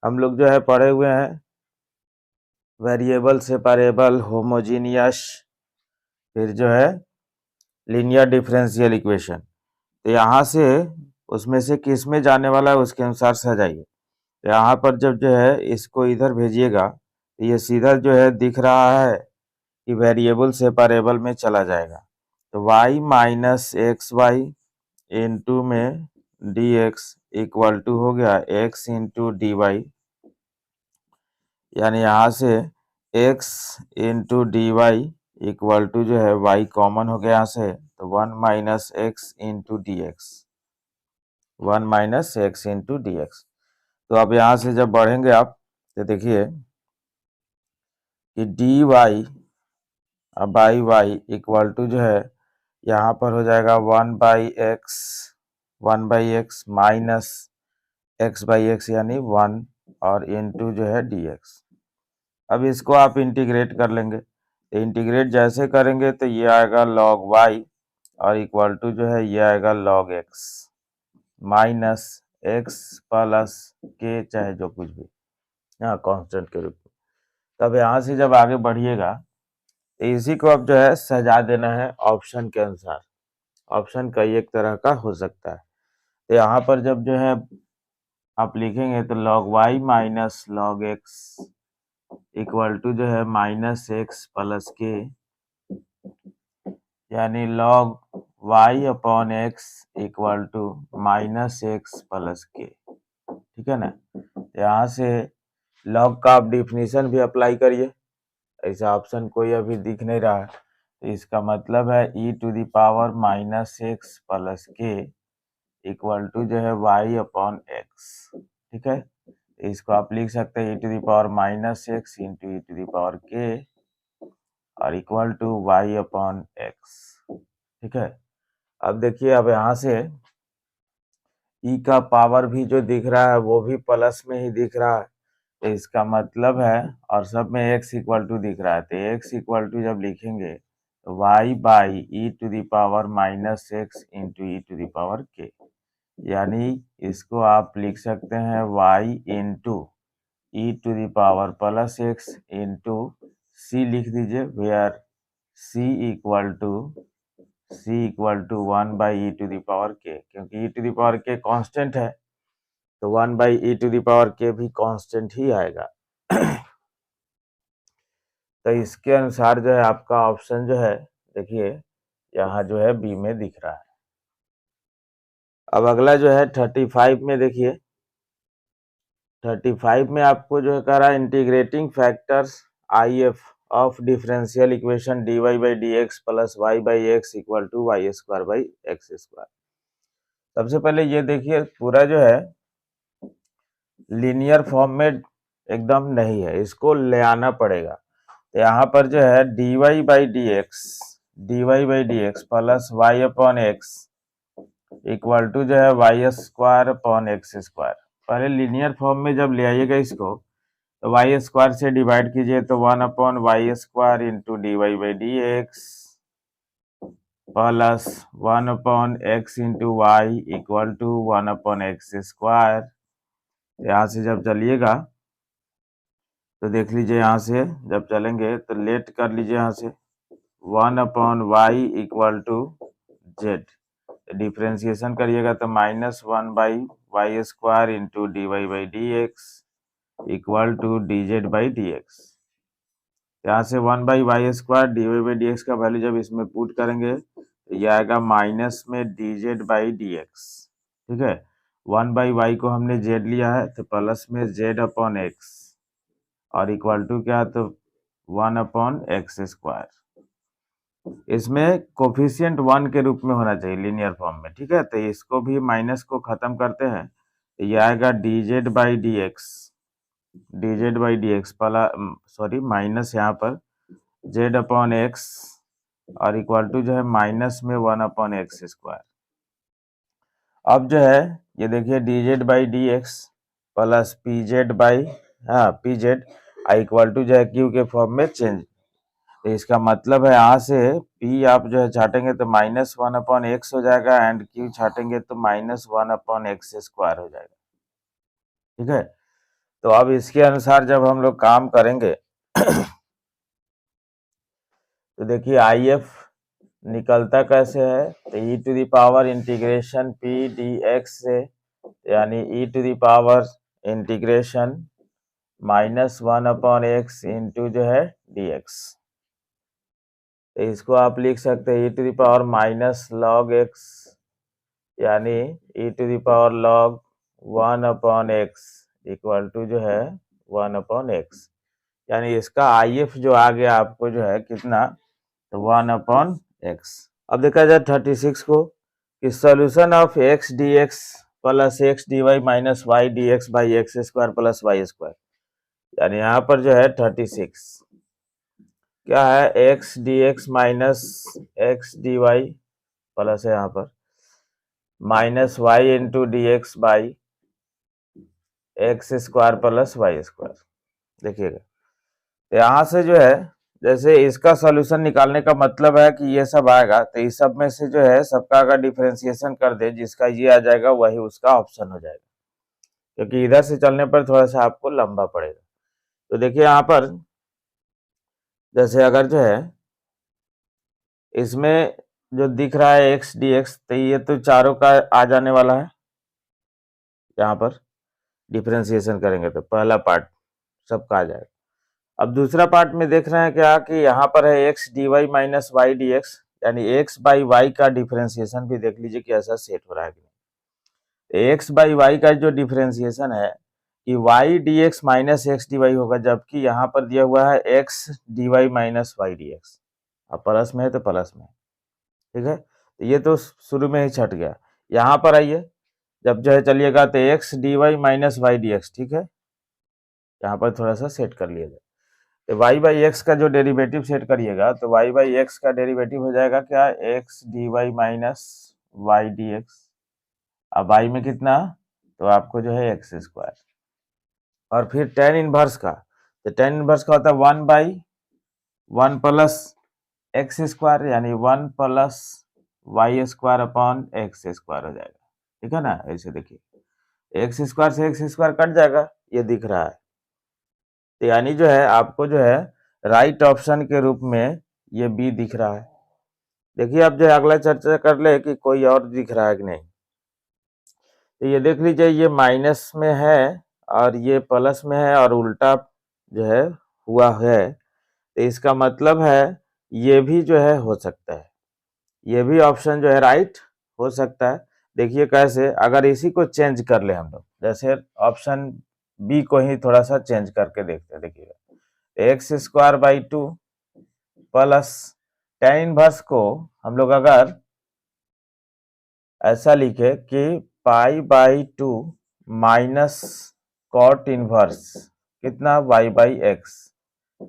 हम लोग जो है पढ़े हुए हैं वेरिएबल सेपरेबल, होमोजीनियस, फिर जो है लीनियर डिफरेंशियल इक्वेशन। तो यहाँ से उसमें से किस में जाने वाला है उसके अनुसार सजाइए। तो यहाँ पर जब जो है इसको इधर भेजिएगा तो ये सीधा जो है दिख रहा है कि वेरिएबल सेपरेबल में चला जाएगा। तो y minus x y into में डी एक्स इक्वल टू हो गया x इंटू डी वाई, यानी यहाँ से x into D y equal to जो है y कॉमन हो गया यहाँ से, तो 1 minus x into D x, 1 minus x into D x. तो अब यहाँ से जब बढ़ेंगे आप तो देखिए कि d Y by y equal to जो है यहाँ पर हो जाएगा 1/x माइनस x/x यानी 1 और इनटू जो है dx। अब इसको आप इंटीग्रेट कर लेंगे, तो इंटीग्रेट जैसे करेंगे तो ये आएगा log y और इक्वल टू जो है ये आएगा log x। Minus x plus के, चाहे जो कुछ भी, यहाँ कांस्टेंट के रूप में। तब यहाँ से जब आगे बढ़िएगा तो इसी को अब जो है सजा देना है ऑप्शन के अनुसार। ऑप्शन कई एक तरह का हो सकता है। तो यहाँ पर जब जो है आप लिखेंगे तो log y minus log x equal to जो है माइनस एक्स प्लस के, यानी log y upon x equal to minus x plus k. ठीक है ना। यहाँ से log का आप डिफिनीशन भी अप्लाई करिए। ऐसा ऑप्शन कोई अभी दिख नहीं रहा है, तो इसका मतलब है e to the power minus x plus k equal to जो है y अपॉन एक्स। ठीक है, इसको आप लिख सकते हैं e to the power minus x into e to the power k और equal to y upon x. ठीक है, अब देखिए, अब यहाँ से e का पावर भी जो दिख रहा है वो भी प्लस में ही दिख रहा है, तो इसका मतलब है, और सब में x इक्वल टू दिख रहा है, तो x इक्वल टू जब लिखेंगे तो y by e to the power minus x into e to the power k, यानी इसको आप लिख सकते हैं y into e to the power plus x into c लिख दीजिए, where c equal to 1 by e to the power k, क्योंकि e to the power k constant है, तो 1 by e to the power k भी constant ही आएगा। तो इसके अनुसार जो है आपका ऑप्शन जो है, देखिए यहाँ जो है बी में दिख रहा है। अब अगला जो है 35 में, देखिए 35 में आपको जो है कह रहा है integrating factors I F of differential equation dy by D x plus y by x equal to y square by x square. सबसे पहले ये देखिए, पूरा जो है लीनियर फॉर्म में एकदम नहीं है, इसको ले आना पड़ेगा। तो यहाँ पर जो है dy by D x plus y upon x equal to जो है y square upon x square. पहले लीनियर फॉर्म में जब ले आइएगा इसको, तो वाई स्क्वायर से डिवाइड कीजिए तो 1 upon y square into dy by D x plus 1 upon x into y equal to 1 upon x square. यहाँ से जब चलिएगा तो देख लीजिए, यहाँ से जब चलेंगे तो लेट कर लीजिए, यहाँ से 1 upon y equal to z, differentiation करिएगा तो minus 1 by y square into D Y by D x equal to d Z by D x. यहाँ से 1 by y square d Y by D x का value जब इसमें put करेंगे तो यह आएगा माइनस में d Z by D x. ठीक है, 1 बाई वाई को हमने जेड लिया है, तो प्लस में जेड अपॉन एक्स और इक्वल टू क्या, तो 1 अपॉन एक्स स्क्वायर। इसमें कोफिशिएंट 1 के रूप में होना चाहिए लीनियर फॉर्म में। ठीक है, तो इसको भी माइनस को खत्म करते हैं, तो ये आएगा D Z by D x sorry minus यहाँ पर जेड अपॉन एक्स और इक्वल टू जो है माइनस में 1 अपॉन एक्स स्क्वायर। अब जो है ये देखिए d Z by D x plus p z by p z equal to जो है क्यू के फॉर्म में चेंज। तो इसका मतलब है यहाँ से p आप जो है छाटेंगे तो माइनस 1 अपॉन एक्स हो जाएगा एंड q छाटेंगे तो माइनस 1 अपॉन एक्स स्क्वायर हो जाएगा। ठीक है, तो अब इसके अनुसार जब हम लोग काम करेंगे तो देखिए आई एफ निकलता कैसे है, तो E to the power integration P D X से, यानी E to the power integration minus 1 upon x into जो है डी एक्स। तो इसको आप लिख सकते हैं E to the power minus log X, यानी E to the power log 1 upon x equal to जो है 1 अपॉन एक्स, यानी इसका आई एफ जो आ गया आपको जो है कितना, तो 1 अपॉन एक्स। अब देखा जाए 36 को, कि solution of x D x plus x d y minus y d x by x square plus y square, यानी यहाँ पर जो है 36 क्या है, x D x minus x d y plus है यहाँ पर minus y into D x by x square plus y square. देखिएगा, तो यहाँ से जो है जैसे इसका सॉल्यूशन निकालने का मतलब है कि ये सब आएगा, तो इस सब में से जो है सबका अगर डिफरेंशिएशन कर दे, जिसका ये आ जाएगा वही उसका ऑप्शन हो जाएगा, क्योंकि इधर से चलने पर थोड़ा सा आपको लंबा पड़ेगा। तो देखिए यहाँ पर जैसे अगर जो है इसमें जो दिख रहा है एक्स डी एक्स, तो ये तो चारों का आ जाने वाला है। यहाँ पर डिफरेंशिएशन करेंगे तो पहला पार्ट सबका आ जाएगा। अब दूसरा पार्ट में देख रहे हैं क्या कि यहाँ पर है x d y minus y d x, यानी एक्स बाई वाई का डिफरेंशिएशन भी देख लीजिए कि ऐसा सेट हो रहा है कि नहीं। एक्स बाई वाई का जो डिफरेंशिएशन है कि y d x minus x d y होगा, जबकि यहाँ पर दिया हुआ है x d y minus y d x. अब प्लस में है तो प्लस में, ठीक है, तो ये तो शुरू में ही छट गया। यहाँ पर आइए, जब जो है चलिएगा तो x d y minus y d x, ठीक है, यहाँ पर थोड़ा सा सेट कर लिया जाए। तो वाई बाई एक्स का जो डेरिवेटिव सेट करिएगा तो वाई बाई एक्स का डेरिवेटिव हो जाएगा क्या, x d y minus y d x. अब वाई में कितना, तो आपको जो है एक्स स्क्वायर, और फिर टेन इनवर्स का, तो टेन इनवर्स का होता है 1/1 प्लस एक्स स्क्वायर, यानी 1 plus y square upon x square हो जाएगा, ठीक है ना। ऐसे देखिए एक्स स्क्वायर से एक्स स्क्वायर कट जाएगा, ये दिख रहा है, तो यानी जो है आपको जो है राइट ऑप्शन के रूप में ये बी दिख रहा है। देखिए अब जो है अगला चर्चा कर ले कि कोई और दिख रहा है कि नहीं। तो ये देख लीजिए, ये माइनस में है और ये प्लस में है और उल्टा जो है हुआ है, तो इसका मतलब है ये भी जो है हो सकता है, ये भी ऑप्शन जो है राइट हो सकता है। देखिए कैसे, अगर इसी को चेंज कर ले हम लोग, जैसे ऑप्शन बी को ही थोड़ा सा चेंज करके देखते हैं। देखिएगा X square by 2 plus tan inverse को हम लोग अगर ऐसा लिखे कि pi by 2 minus cot inverse कितना Y by x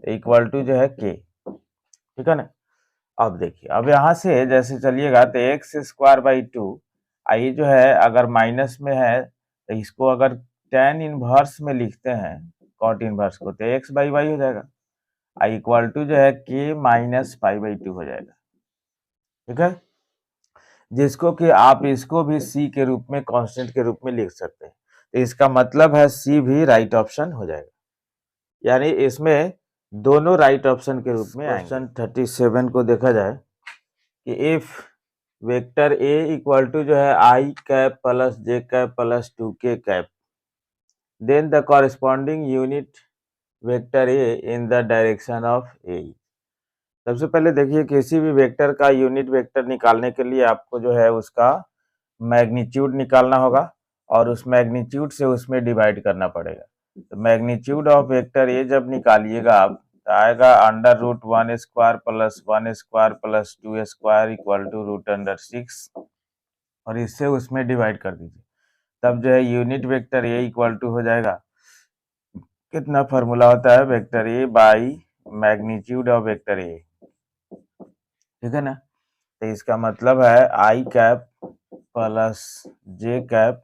equal to जो है के, ठीक है ना। अब देखिए, अब यहाँ से जैसे चलिएगा तो एक्स स्क्वायर बाई 2, आई जो है अगर माइनस में है तो इसको अगर टेन इनवर्स में लिखते हैं कॉट इनवर्स को, तो एक्स बाई वाई हो जाएगा, आई इक्वल टू जो है के माइनस पाई बाई 2 हो जाएगा, ठीक है, जिसको कि आप इसको भी सी के रूप में कांस्टेंट के रूप में लिख सकते हैं। तो इसका मतलब है सी भी राइट ऑप्शन हो जाएगा, यानी इसमें दोनों राइट ऑप्शन के रूप में आएंगे। क्वेश्चन 37 को देखा जाए कि if vector A equal to जो है I cap plus J cap plus 2k cap, then the corresponding unit vector A in the direction of A. सबसे पहले देखिए, किसी भी वेक्टर का यूनिट वेक्टर निकालने के लिए आपको जो है उसका मैग्नीट्यूड निकालना होगा, और उस मैग्नीट्यूड से उसमें डिवाइड करना पड़ेगा। तो मैग्नीट्यूड ऑफ वेक्टर ए जब निकालिएगा आप, तो आएगा under root 1 square plus 1 square plus 2 square equal to root under 6, और इससे उसमें डिवाइड कर दीजिए, तब जो है unit vector A equal to हो जाएगा, कितना फार्मूला होता है, vector A by magnitude of vector A, ठीक है ना। तो इसका मतलब है I cap plus J cap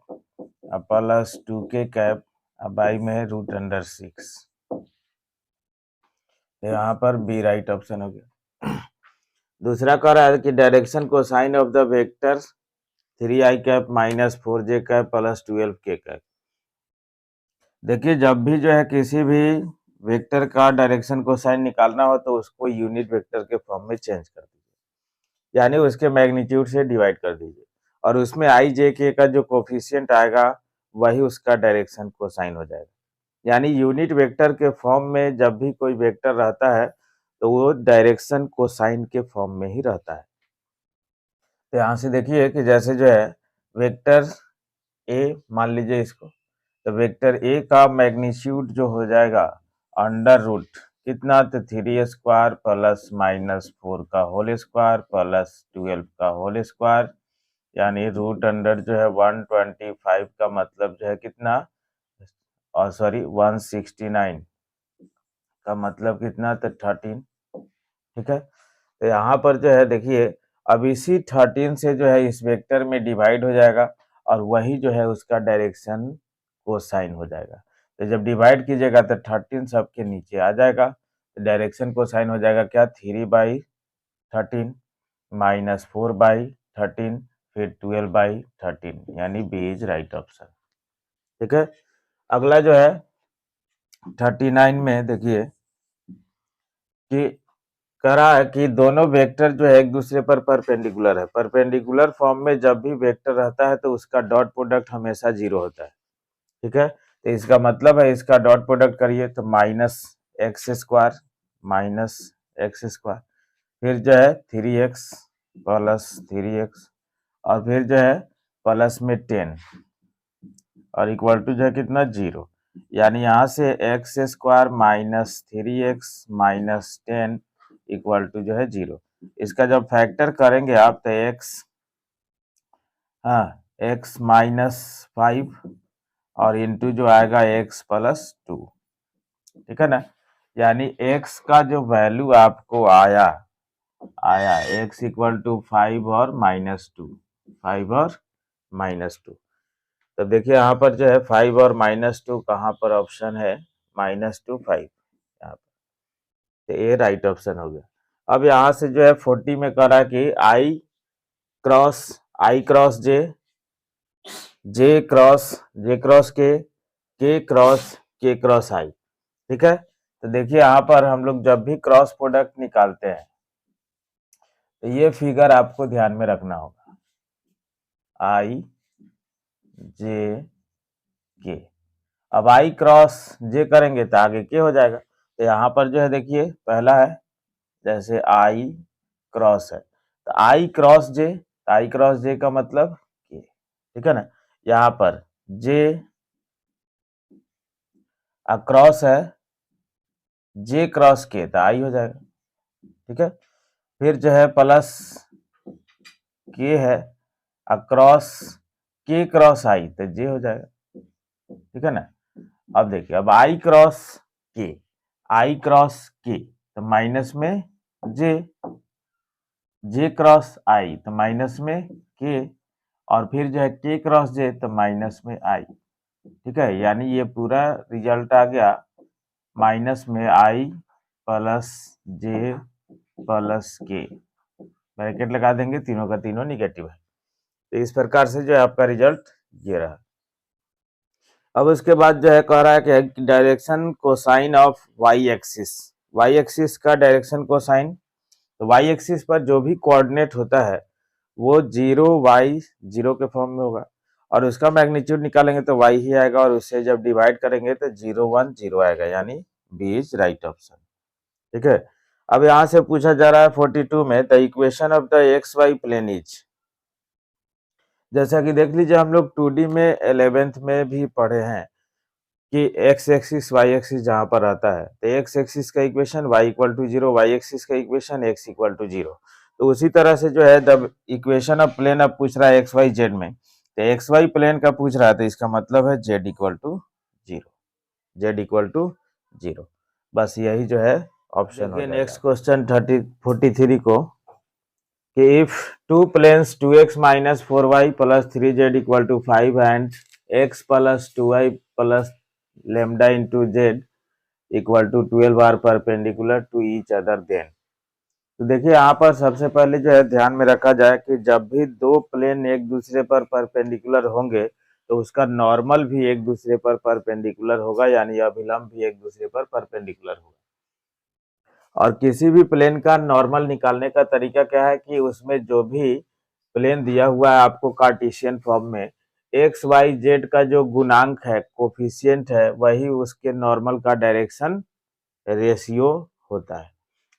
plus 2k cap by में रूट अंडर 6, यहाँ पर बी राइट ऑप्शन हो गया। दूसरा कह रहा है कि direction cosine of the vector 3i cap minus 4j cap plus 12k cap. देखिए जब भी जो है किसी भी वेक्टर का डायरेक्शन को साइन निकालना हो तो उसको यूनिट वेक्टर के फॉर्म में चेंज कर दीजिए, यानी उसके मैग्नीट्यूड से डिवाइड कर दीजिए, और उसमें आई जे के का जो कोफिशिएंट आएगा वही उसका डायरेक्शन को साइन हो जाएगा। यानी यूनिट वेक्टर के फॉर्म में जब भी कोई वेक्टर रहता है तो वो डायरेक्शन को साइन के फॉर्म में ही रहता है। तो यहाँ से देखिए कि जैसे जो है वेक्टर ए मान लीजिए इसको, तो वेक्टर ए का मैग्नीट्यूड जो हो जाएगा अंडर रूट कितना, तो 3 स्क्वायर प्लस माइनस 4 का होल स्क्वायर प्लस 12 का होल स्क्वायर, यानी रूट अंडर जो है 125 का मतलब जो है कितना, और सॉरी 169 का मतलब कितना, तो 13, ठीक है। तो यहाँ पर जो है देखिए, अब इसी 13 से जो है इस वेक्टर में डिवाइड हो जाएगा, और वही जो है उसका डायरेक्शन को साइन हो जाएगा। तो जब डिवाइड कीजिएगा तो 13 सबके नीचे आ जाएगा, डायरेक्शन कोसाइन हो जाएगा क्या, 3/13 माइनस 4/13 फिर 12/13, यानी बी इज राइट ऑप्शन। ठीक है, अगला जो है 39 में देखिए कि कह रहा है कि दोनों वेक्टर जो है एक दूसरे पर परपेंडिकुलर है। परपेंडिकुलर फॉर्म में जब भी वेक्टर रहता है तो उसका डॉट प्रोडक्ट हमेशा 0 होता है। ठीक है, तो इसका मतलब है इसका डॉट प्रोडक्ट करिए तो -x² फिर जो है 3x प्लस 3x और फिर जो है प्लस में 10 और इक्वल टू जो है कितना 0, यानी यहाँ से x² minus 3x minus 10 equal to जो है 0। इसका जब फैक्टर करेंगे आप तो x माइनस 5 और इंटू जो आएगा x प्लस 2। ठीक है ना, यानी x का जो वैल्यू आपको आया x इक्वल टू 5 और -2, 5 और -2। तो देखिए यहाँ पर जो है 5 और -2 कहाँ पर ऑप्शन है, -2 5 यहाँ पर, तो ये राइट ऑप्शन हो गया। अब यहाँ से जो है 40 में कह रहा है कि I cross J cross K cross I। ठीक है, तो देखिए यहाँ पर हम लोग जब भी क्रॉस प्रोडक्ट निकालते हैं तो ये फिगर आपको ध्यान में रखना होगा, I J K। अब I क्रॉस J करेंगे तो आगे K हो जाएगा। तो यहाँ पर जो है देखिए पहला है जैसे I क्रॉस है तो I क्रॉस J का मतलब K। ठीक है ना, यहाँ पर J क्रॉस है J क्रॉस K तो I हो जाएगा। ठीक है, फिर जो है प्लस K है अक्रॉस K क्रॉस I तो J हो जाएगा। ठीक है ना, अब देखिए अब I क्रॉस K तो माइनस में J क्रॉस I तो माइनस में K और फिर जो है K क्रॉस J तो माइनस में I। ठीक है, यानी ये पूरा रिजल्ट आ गया माइनस में I plus J plus K, bracket लगा देंगे, तीनों का तीनों निगेटिव है। तो इस प्रकार से जो है आपका रिजल्ट ये रहा। अब उसके बाद जो है कह रहा है कि direction cosine of y axis का डायरेक्शन कोसाइन, तो वाई एक्सिस पर जो भी कोऑर्डिनेट होता है वो 0y0 के फॉर्म में होगा और उसका मैग्नीट्यूड निकालेंगे तो y ही आएगा और उससे जब डिवाइड करेंगे तो 0 1 0 आएगा, यानी बी इज राइट ऑप्शन। ठीक है, अब यहाँ से पूछा जा रहा है 42 में the equation of the x y plane is, जैसा कि देख लीजिए हम लोग 2D में 11th में भी पढ़े हैं कि एक्स एक्सिस वाई एक्सिस जहां पर रहता है तो एक्स एक्सिस का equation y equal to 0, y axis का इक्वेशन x इक्वल टू 0। तो उसी तरह से जो है द इक्वेशन ऑफ प्लेन अब पूछ रहा है एक्स वाई जेड में, तो एक्स वाई प्लेन का पूछ रहा है तो इसका मतलब है z इक्वल टू 0, बस यही जो है ऑप्शन हो जाएगा। नेक्स्ट क्वेश्चन 43 को कि if two planes 2x minus 4y plus 3z equal to 5 and x plus 2y plus lambda into z equal to 12 are perpendicular to each other then. तो देखिए यहाँ पर सबसे पहले जो है ध्यान में रखा जाए कि जब भी दो प्लेन एक दूसरे पर परपेंडिकुलर होंगे तो उसका नॉर्मल भी एक दूसरे पर परपेंडिकुलर होगा, यानी अभिलंब भी एक दूसरे पर परपेंडिकुलर होगा। और किसी भी प्लेन का नॉर्मल निकालने का तरीका क्या है कि उसमें जो भी प्लेन दिया हुआ है आपको कार्टेशियन फॉर्म में, एक्स वाई जेड का जो गुणांक है कोफिशिएंट है वही उसके नॉर्मल का डायरेक्शन रेशियो होता है।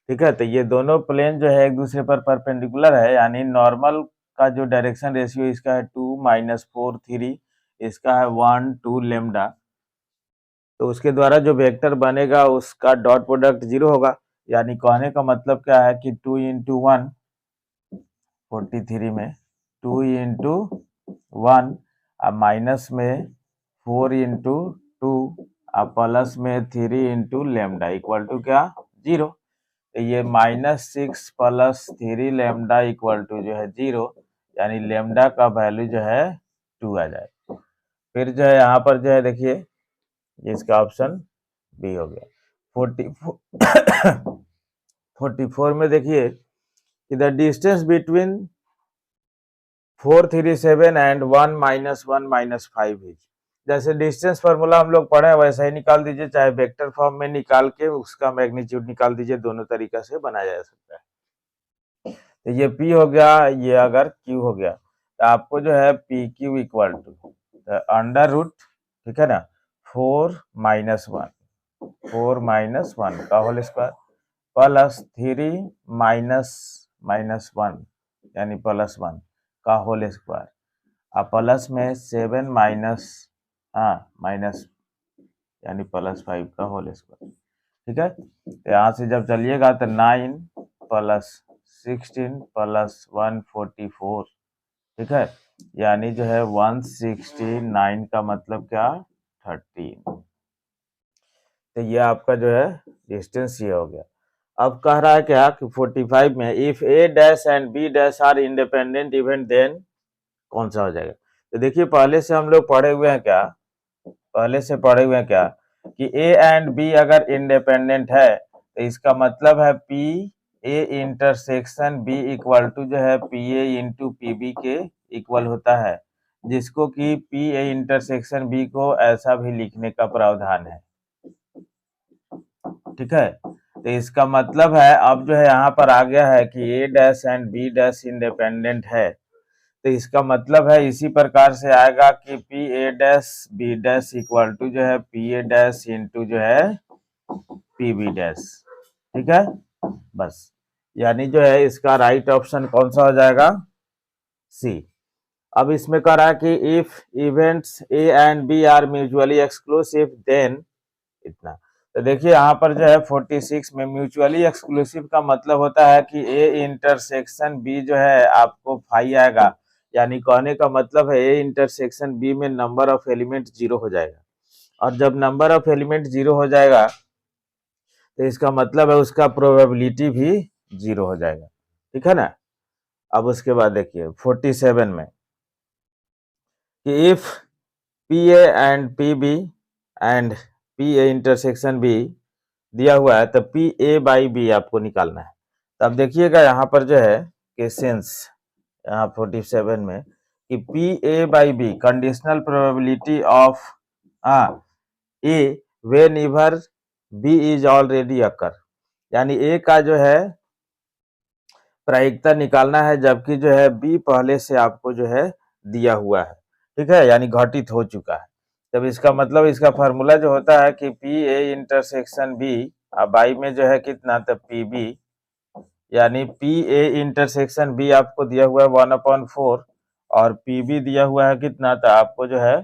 ठीक है, तो ये दोनों प्लेन जो है एक दूसरे पर परपेंडिकुलर है, यानी नॉर्मल का जो डायरेक्शन रेशियो इसका है 2 माइनस 4 3, इसका है 1 2 लेमडा, तो उसके द्वारा जो वेक्टर बनेगा उसका डॉट प्रोडक्ट 0 होगा। यानी कहने का मतलब क्या है कि 2 इंटू 1 43 में 2 इंटू 1 माइनस में 4 इंटू 2 प्लस में 3 इंटू लेमडा इक्वल टू क्या 0। तो ये -6 प्लस 3 लेमडा इक्वल टू जो है 0, यानी लेमडा का वैल्यू जो है 2 आ जाए। फिर जो है यहाँ पर जो है देखिए इसका ऑप्शन बी हो गया। 44 में देखिए कि the distance between 437 and 1 - 1 - 5 is. जैसे डिस्टेंस फार्मूला हम लोग पढ़े वैसा ही निकाल दीजिए, चाहे वेक्टर फॉर्म में निकाल के उसका मैग्नीट्यूड निकाल दीजिए, दोनों तरीका से बनाया जा सकता है। तो ये P हो गया, ये अगर Q हो गया तो आपको जो है PQ equal to under root, ठीक है ना, 4 - 1 का होल स्क्वायर प्लस 3 - 1 यानी +1 का होल स्क्वायर, अब प्लस में 7 माइनस यानी +5 का होल स्क्वायर, ठीक है। तो यहाँ से जब चलिएगा तो 9 + 16 + 144, ठीक है, यानी जो है 169 का मतलब क्या, 13। तो ये आपका जो है डिस्टेंस ये हो गया। अब कह रहा है क्या कि 45 में if A dash and B dash are independent event then कौन सा हो जाएगा। तो देखिए पहले से हम लोग पढ़े हुए हैं क्या, कि A एंड B अगर इंडिपेंडेंट है तो इसका मतलब है P A intersection B equal to जो है PA इंटू PB के इक्वल होता है, जिसको कि PA इंटरसेक्शन B को ऐसा भी लिखने का प्रावधान है, ठीक है। तो इसका मतलब है अब जो है यहाँ पर आ गया है कि A dash and B dash independent है, तो इसका मतलब है इसी प्रकार से आएगा कि P A dash B dash equal to जो है पी ए डैश इंटू जो है पी बी डैश, ठीक है। बस यानी जो है इसका राइट ऑप्शन कौन सा हो जाएगा, सी। अब इसमें कह रहा है कि if events A and B are mutually exclusive then इतना। तो देखिए यहाँ पर जो है 46 में म्यूचुअली एक्सक्लूसिव का मतलब होता है कि ए इंटरसेक्शन बी जो है आपको फाई आएगा, यानी कहने का मतलब है ए इंटरसेक्शन बी में नंबर ऑफ एलिमेंट 0 हो जाएगा, और जब नंबर ऑफ एलिमेंट 0 हो जाएगा तो इसका मतलब है उसका प्रोबेबिलिटी भी 0 हो जाएगा, ठीक है ना। अब उसके बाद देखिए 47 में कि if P A and P B and P A intersection B दिया हुआ है तो पी ए बाई बी आपको निकालना है। तो अब देखिएगा यहाँ पर जो है क्वेश्चंस यहाँ 47 में कि P A by B conditional probability of A whenever B is already occur, यानी ए का जो है प्रायिकता निकालना है जबकि जो है बी पहले से आपको जो है दिया हुआ है, ठीक है, यानी घटित हो चुका है। तब इसका मतलब इसका फार्मूला जो होता है कि P A intersection B by में जो है कितना, तब पी बी, यानी पी ए इंटरसेक्शन बी आपको दिया हुआ है 1/4 और पी बी दिया हुआ है कितना, तो आपको जो है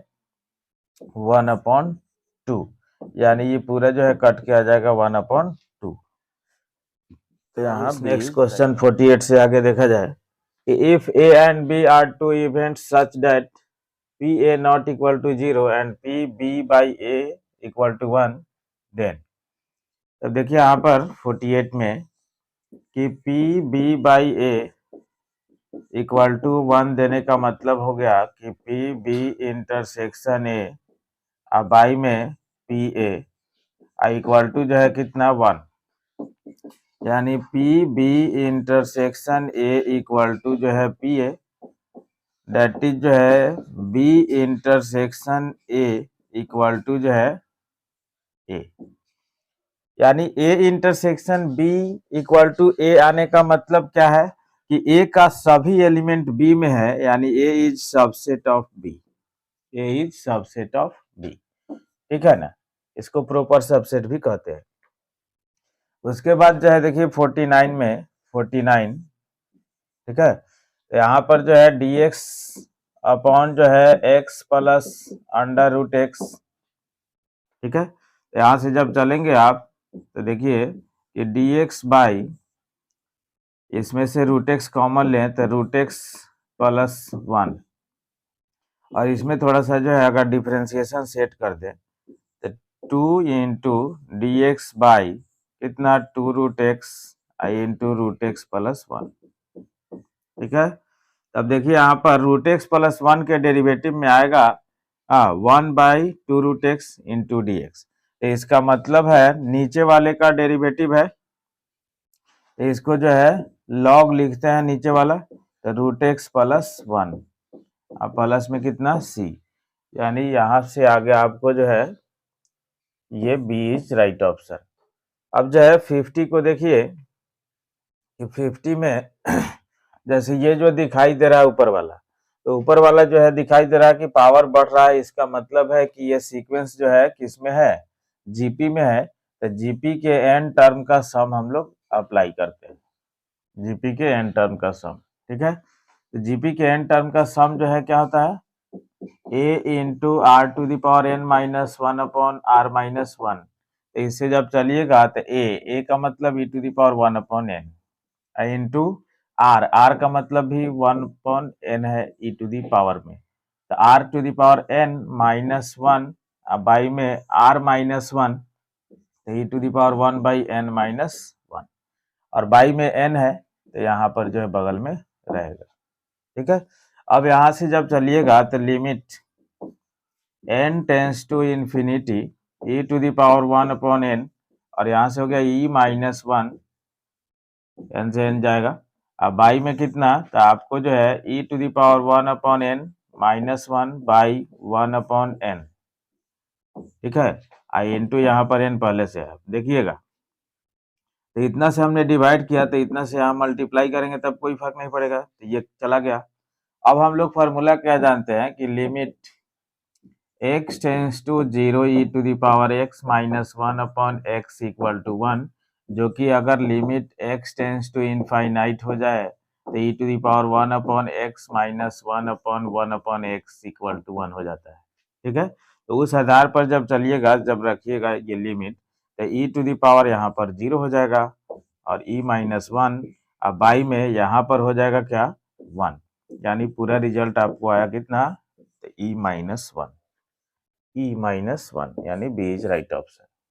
1/2, यानी ये पूरा जो है कट के आ जाएगा 1/2। तो यहाँ नेक्स्ट क्वेश्चन 48 से आगे देखा जाए कि if A and B are two events such that P A not equal to 0 and P B by A equal to 1 then. तो देखिए यहाँ पर 48 में कि P B by A equal to 1 देने का मतलब हो गया कि P B intersection A by में पी ए इक्वल टू जो है कितना 1, यानी P B intersection A equal to जो है पी ए, दैट इज जो है B intersection A equal to जो है ए, यानी A intersection B equal to A आने का मतलब क्या है कि ए का सभी एलिमेंट बी में है, यानी A is subset of B, A is subset of B, ठीक है ना, इसको प्रॉपर सबसेट भी कहते हैं। उसके बाद जो है देखिए 49 में 49, ठीक है, तो यहाँ पर जो है dx अपॉन जो है x plus under root x, ठीक है। तो यहाँ से जब चलेंगे आप तो देखिए कि dx बाई, इसमें से रूट एक्स कॉमन लें तो रूट एक्स प्लस 1, और इसमें थोड़ा सा जो है अगर डिफ्रेंसिएशन सेट कर दें तो 2 इंटू डी एक्स बाई कितना 2 root x into root x plus 1, ठीक है। तब देखिए यहाँ पर रूट एक्स प्लस 1 के डेरिवेटिव में आएगा 1/2 root x into D x, तो इसका मतलब है नीचे वाले का डेरिवेटिव है, तो इसको जो है लॉग लिखते हैं नीचे वाला, तो रूट एक्स प्लस 1 अब प्लस में कितना c, यानी यहां से आगे आपको जो है ये बी इज राइट ऑप्शन। अब जो है 50 को देखिए कि 50 में जैसे ये जो दिखाई दे रहा है ऊपर वाला, तो ऊपर वाला जो है दिखाई दे रहा है कि पावर बढ़ रहा है, इसका मतलब है कि ये सीक्वेंस जो है किस में है, जीपी में है। तो जीपी के एन टर्म का सम हम लोग अप्लाई करते हैं, जीपी के एन टर्म का सम, ठीक है। तो जीपी के एन टर्म का सम जो है क्या होता है, A into R to the power N minus 1 upon R minus 1। इससे जब चलिएगा तो ए का मतलब E to the power 1 upon N into R का मतलब भी 1 अपॉन एन है ई टू दी पावर में, तो R to the power N minus 1 by में आर माइनस 1, तो E to the power 1 by N minus 1, और बाई में एन है तो यहाँ पर जो है बगल में रहेगा, ठीक है। अब यहाँ से जब चलिएगा तो limit N tends to infinity E to the power 1 upon N, और यहाँ से हो गया ई माइनस 1, एन से एन जाएगा, अब बाई में कितना, तो आपको जो है E to the power 1 upon N minus 1 by 1 upon N, ठीक है। आई इंटू यहाँ पर एन पहले से है, देखिएगा तो इतना से हमने डिवाइड किया, तो इतना से हम मल्टीप्लाई करेंगे तब कोई फर्क नहीं पड़ेगा, तो ये चला गया। अब हम लोग फार्मूला क्या जानते हैं कि limit x tends to 0 E to the power x minus 1 upon x equal to 1, जो कि अगर limit x tends to infinite हो जाए तो E to the power 1 upon x minus 1 upon 1 upon x equal to 1 हो जाता है, ठीक है। तो उस आधार पर जब चलिएगा, जब रखिएगा ये लिमिट, तो ई टू दी पावर यहाँ पर 0 हो जाएगा और ई माइनस 1, अब बाई में यहाँ पर हो जाएगा क्या 1, यानी पूरा रिजल्ट आपको आया कितना, तो ई माइनस 1, यानी बी इज राइट ऑप्शन।